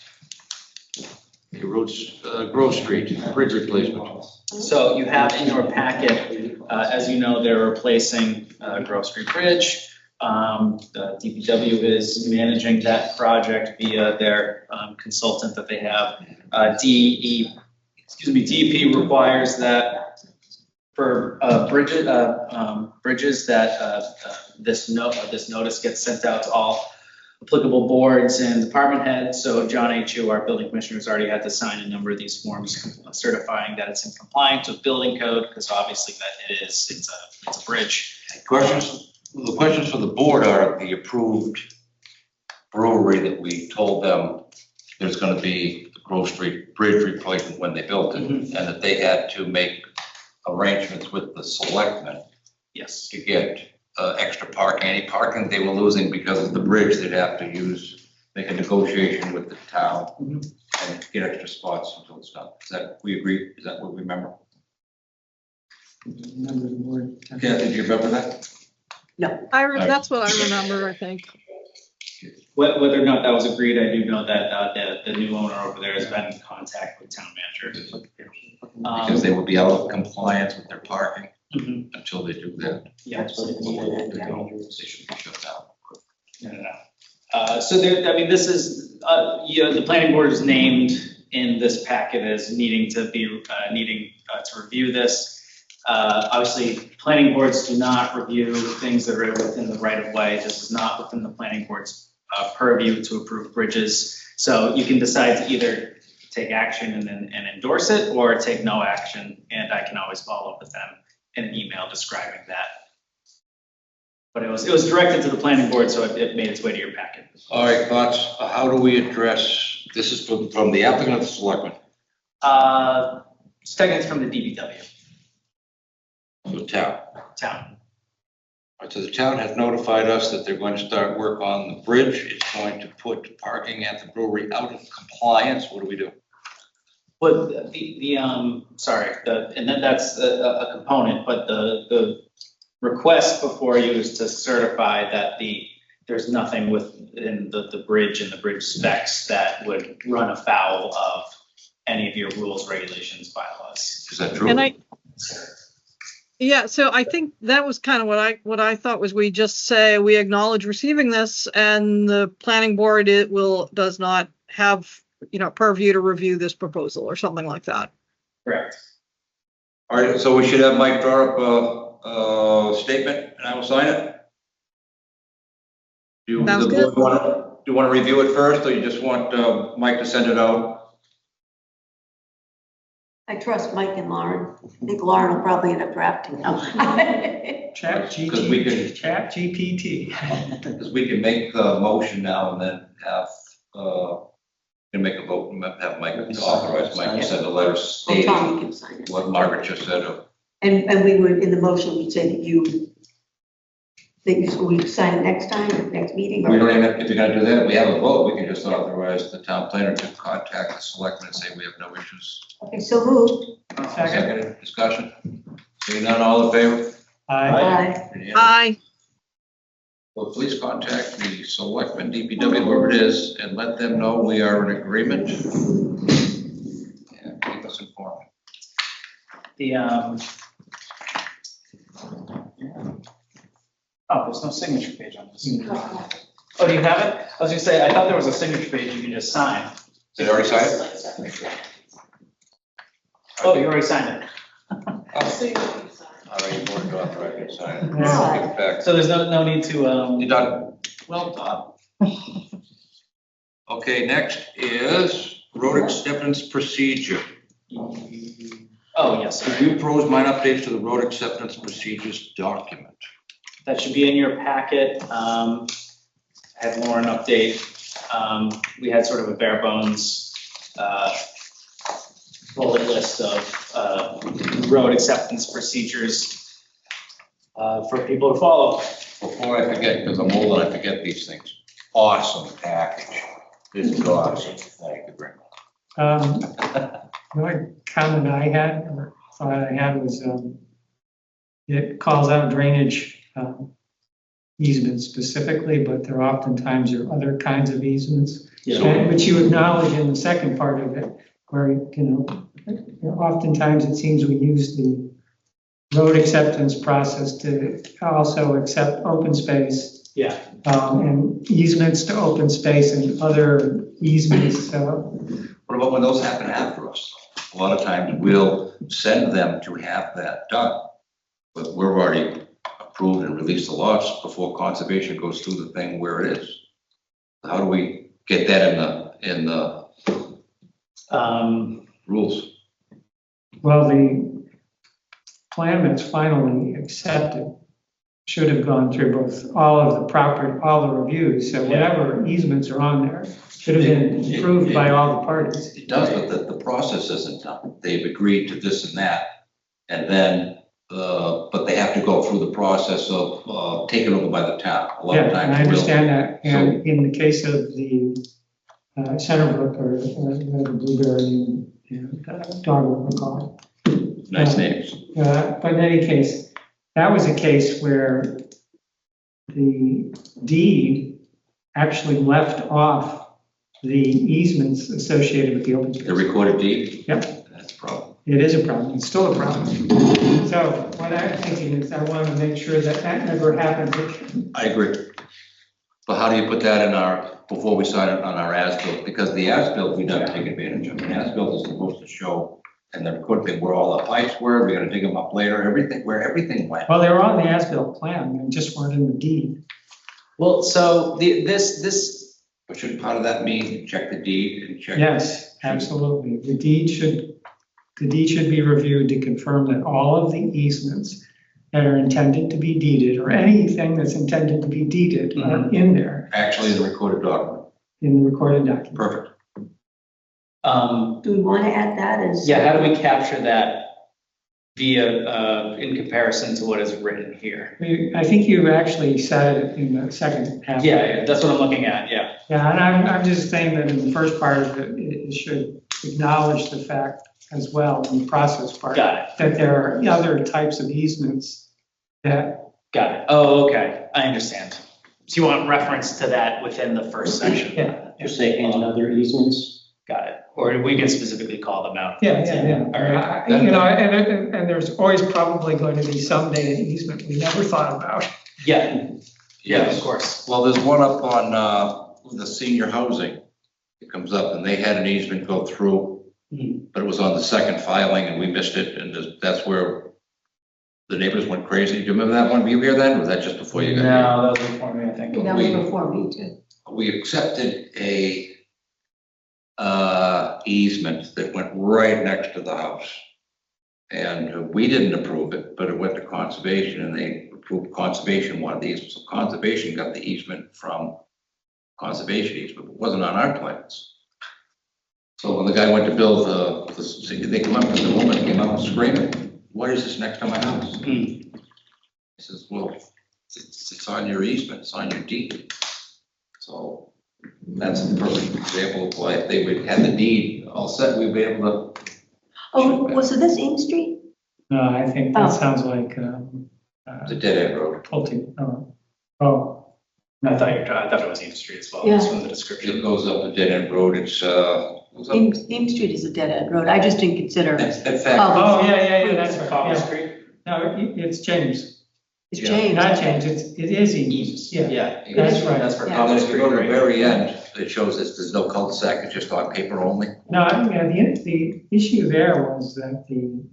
Your roads, Grove Street, bridge replacement. So you have in your packet, as you know, they're replacing Grove Street Bridge. The DPW is managing that project via their consultant that they have. DEP requires that for bridges that this notice gets sent out to all applicable boards and department heads. So John H. Yu, our building commissioner, has already had to sign a number of these forms certifying that it's in compliance with building code, because obviously that it's a bridge. The questions for the board are the approved brewery that we told them there's gonna be the Grove Street Bridge replacement when they built it, and that they had to make arrangements with the selectmen Yes. to get extra parking, any parking they were losing because of the bridge, they'd have to make a negotiation with the town and get extra spots until it's done. Is that, we agree, is that what we remember? Remember the word. Kathy, do you remember that? That's what I remember, I think. Whether or not that was agreed, I do know that the new owner over there has been in contact with town manager. Because they would be out of compliance with their parking until they do that. Yeah. They should be shut down. No. So there, I mean, this is, the planning board is named in this packet as needing to review this. Obviously, planning boards do not review things that are within the right of way. This is not within the planning board's purview to approve bridges. So you can decide to either take action and endorse it, or take no action, and I can always follow up with them in an email describing that. But it was directed to the planning board, so it made its way to your packet. All right, thoughts, how do we address, this is from the applicant or the selectman? Second is from the DPW. The town. Town. All right, so the town has notified us that they're going to start work on the bridge. It's going to put parking at the brewery out of compliance. What do we do? But and then that's a component, but the request before you is to certify that there's nothing within the bridge and the bridge specs that would run afoul of any of your rules, regulations, bylaws. Is that true? And yeah, so I think that was kind of what I thought was, we just say we acknowledge receiving this, and the planning board does not have, purview to review this proposal or something like that. Correct. All right, so we should have Mike draw up a statement and I will sign it. Sounds good. Do you want to review it first, or you just want Mike to send it out? I trust Mike and Lauren. I think Lauren will probably end up drafting them. Chat GPT. Because we can make the motion now and then have, can make a vote and have Mike authorize Mike to send a letter stating Tommy can sign it. what Margaret just said. And we would, in the motion, we'd say that we sign it next time, next meeting. We don't even, if you're gonna do that, if we have a vote, we can just authorize the town planner to contact the selectmen and say we have no issues. Okay, so moved. Second discussion. Seeing none, all in favor? Aye. Unanimous. Aye. Well, please contact the selectmen, DPW, whoever it is, and let them know we are in agreement. And keep us informed. Oh, there's no signature page on this. Oh, do you have it? I was gonna say, I thought there was a signature page you can just sign. Did you already sign it? Oh, you already signed it. All right, board to authorize you to sign it. Yeah. Give it back. So there's no need to, You done? Well done. Okay, next is road acceptance procedure. oh, yes, sorry. Review pros minor updates to the road acceptance procedures document. That should be in your packet. I had Lauren update. We had sort of a bare bones bullet list of road acceptance procedures for people to follow. Before I forget, because I'm old and I forget these things. Awesome package. This is awesome. Thank you very much. The only comment I had, or thought I had, was it calls out drainage easements specifically, but there oftentimes are other kinds of easements. Yeah. Which you acknowledge in the second part of it, where, oftentimes it seems we use the road acceptance process to also accept open space. Yeah. And easements to open space and other easements. So What about when those happen after us? A lot of times we'll send them to have that done, but we're already approved and released the lots before conservation goes through the thing where it is. How do we get that in the rules? Well, the plan that's finally accepted should have gone through both, all of the property, all the reviews, so whatever easements are on there should have been approved by all the parties. It does, but the process isn't done. They've agreed to this and that. And then, but they have to go through the process of taken over by the town. A lot Yeah, of times. and I we'll- understand that, and in the case of the Centerbrook or the Blueberry and Dogwood, we call it. Nice names. But in any case, that was a case where the deed actually left off the easements associated with the open space. The recorded deed? Yep. That's a problem. It is a problem, it's still a problem. So what I'm thinking is I want to make sure that that never happens again. I agree. But how do you put that in before we sign it on our as-built? Because the as-built, we don't take advantage of. The as-built is supposed to show, and the recorded thing, where all the pipes were, we're gonna dig them up later, where everything went. Well, they were on the as-built plan, they just weren't in the deed. Well, so this, But should part of that mean check the deed and check? Yes, absolutely. The deed should be reviewed to confirm that all of the easements that are intended to be deeded, or anything that's intended to be deeded, are in there, Actually, the recorded document. in the recorded document. Perfect. Do we want to add that as? yeah, how do we capture that via, in comparison to what is written here? I think you actually said it in the second half. Yeah, that's what I'm looking at, yeah. Yeah, and I'm just saying that in the first part of it, it should acknowledge the fact as well, in the process part. Got it. That there are other types of easements that. Got it. Oh, okay, I understand. So you want reference to that within the first section? Yeah. Just say and other easements. Got it. Or we can specifically call them out. Yeah. All right. You know, and there's always probably going to be someday an easement we never thought about. Yeah, Yes. of course. Well, there's one up on the senior housing. It comes up and they had an easement go through, but it was on the second filing and we missed it. And that's where the neighbors went crazy. Do you remember that one? Were you here then? Or was that just before you got here? No, that was before me, I think. That was before me too. We accepted a easement that went right next to the house. And we didn't approve it, but it went to conservation and they approved conservation wanted the easement. So conservation got the easement from conservation easement, but it wasn't on our plans. So when the guy went to build they come up and the woman came out screaming, "What is this next to my house?" He says, "Well, it's on your easement, it's on your deed." So that's a perfect example of why if they would have the deed all set, we'd be able to. Oh, was it this Ames Street? No, I think that Oh. sounds like, It's a dead end road. Pulte, oh, I thought it was Ames Street as well, Yeah. just from the description. It goes up a dead end road. It's goes up- Ames Street is a dead end road. I just didn't consider. in fact, oh, yeah, that's right. Copper Yeah. Street? No, it's James, It's Yeah. James. not James, it is Eames, yeah. Yeah. That's right. That's for Yeah. and Copper then if you Street, go to the right? very end, it shows that there's no cul-de-sac, it's just on paper only. No, the issue there was that the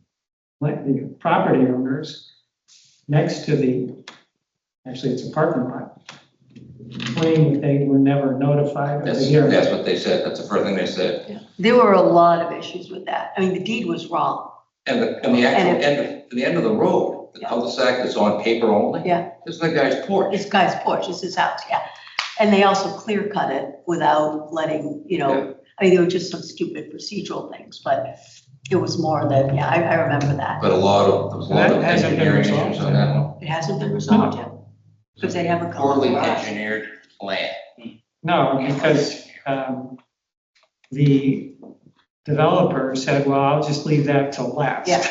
property owners next to actually it's a parking lot, claimed that they were never notified of the hearing. That's what they said. That's the first thing they said. There were a lot of issues with that. I mean, the deed was wrong. And the actual end of the road, the Yeah. cul-de-sac that's on paper only. Yeah. This is the guy's porch. This guy's porch, this is his house, yeah. And they also clear cut it without letting, I mean, there were just some stupid procedural things, but it was more than, yeah, I remember that. But there was a lot of That hasn't been engineering resolved. issues on that one. It hasn't been resolved yet. Because they haven't come. Poorly to us. engineered plan. No, because the developer said, well, I'll just leave that till last. Yeah.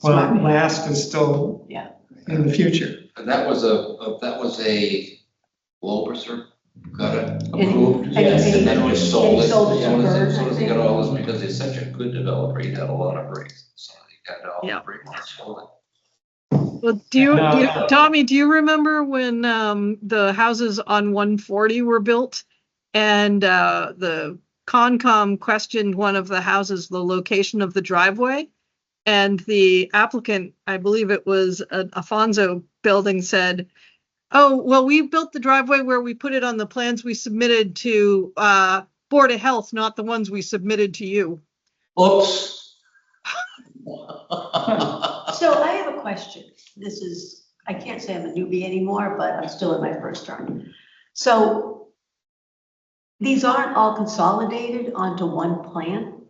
Well, Smart. last is still Yeah. in the future. And that was a Globerser got it approved. and he- And then he just sold it. and he sold it to As soon Bird, as I he think. got all this, because he's such a good developer, he had a lot of bricks. So he got all Yeah. the bricks and sold it. Well, No. Tommy, do you remember when the houses on 140 were built and the Concom questioned one of the houses, the location of the driveway. And the applicant, I believe it was an Afonso building, said, oh, well, we built the driveway where we put it on the plans we submitted to Board of Health, not the ones we submitted to you. Oops. So I have a question. This is, I can't say I'm a newbie anymore, but I'm still in my first term. So these aren't all consolidated onto one plan?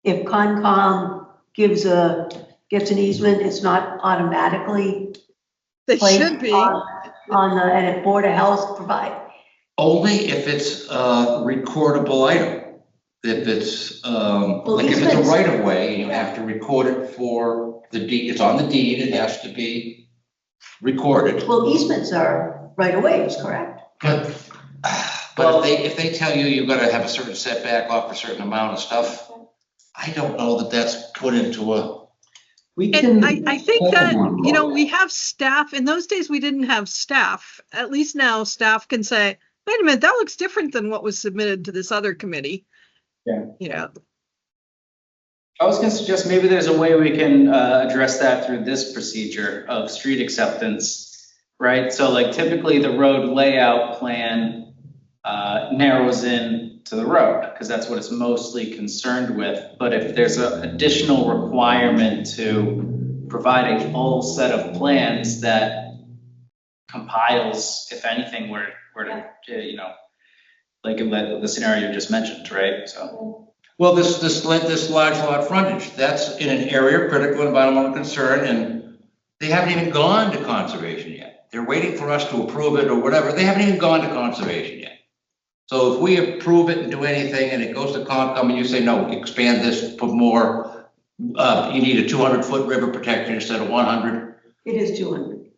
If Concom gives an easement, it's not automatically They placed should be. on the, and if Board of Health provide, Only if it's a recordable item. If it's, like if it's a easements- right of way, you have to record it for the deed, it's on the deed, it has to be recorded. well, easements are right of ways, correct? But if they tell you you're gonna have a certain setback off a certain amount of stuff, I don't know that that's put into a, And I think that, you know, we have staff. In those days, we didn't have staff. At least now staff can say, wait a minute, that looks different than what was submitted to this other committee. Yeah. You know, I was gonna suggest maybe there's a way we can address that through this procedure of street acceptance, right? So like typically the road layout plan narrows in to the road, because that's what it's mostly concerned with. But if there's an additional requirement to provide a full set of plans that compiles, if anything, were to, you know, like in the scenario you just mentioned, right? So. well, this large lot frontage, that's in an area of critical environmental concern, and they haven't even gone to conservation yet. They're waiting for us to approve it or whatever. They haven't even gone to conservation yet. So if we approve it and do anything and it goes to Concom and you say, no, expand this, put more, you need a 200-foot river protection instead of 100. It is 200.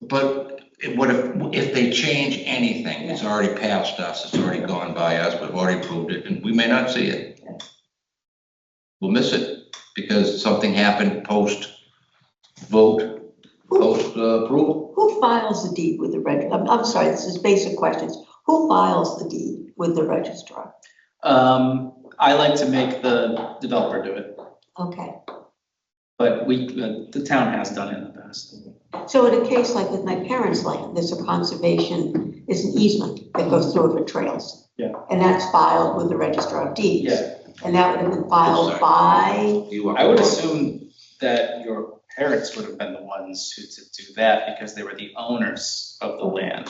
But what if they change anything? It's already passed us, it's already gone by us, we've already approved it, and we may not see it. We'll miss it because something happened post-vote, post-approval. Who files the deed with the registrar? I'm sorry, this is basic questions. Who files the deed with the registrar? I like to make the developer do it, Okay. but the town has done it in the past. So in a case like with my parents' land, there's a conservation, is an easement that goes through it for trails. Yeah. And that's filed with the registrar of deeds. Yeah. And that would have been filed by, I would assume that your parents would have been the ones who to do that because they were the owners of the land.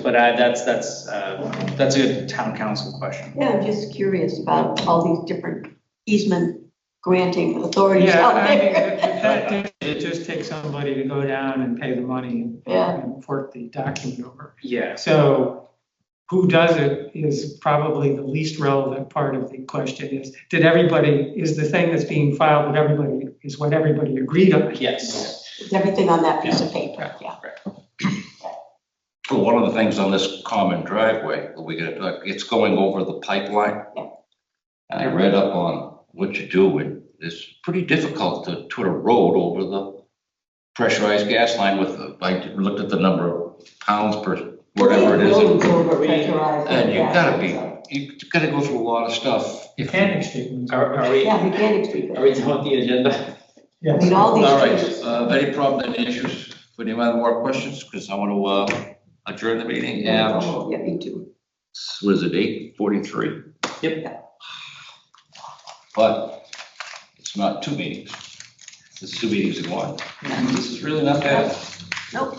But that's a good town council question. yeah, I'm just curious about all these different easement granting authorities Yeah, out I mean, there. it just takes somebody to go down and pay the money Yeah. and fork the document over. Yeah. So who does it is probably the least relevant part of the question is, is the thing that's being filed with everybody, is what everybody agreed on? Yes. It's everything on that piece of paper, yeah. Well, one of the things on this common driveway, it's going over the pipeline. Yeah. And I read up on what you do, and it's pretty difficult to put a road over the pressurized gas line I looked at the number of pounds per, whatever it is. Roads over pressurized, And yeah. you've gotta go through a lot of stuff. Mechanic Street. Are we, Yeah, mechanic street. are we done with the agenda? I mean, all these All right, streets. any problem, any issues? Any other more questions? Because I want to adjourn the meeting. Yeah, me too. Was it 8:43? Yep. But it's not 2 meetings. It's 2 meetings in one. This is really not bad. Nope.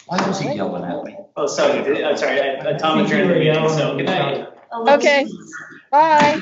Why was he yelling at me? Oh, sorry, I'm sorry, Tom adjourned the meeting, so good night. Okay. Bye.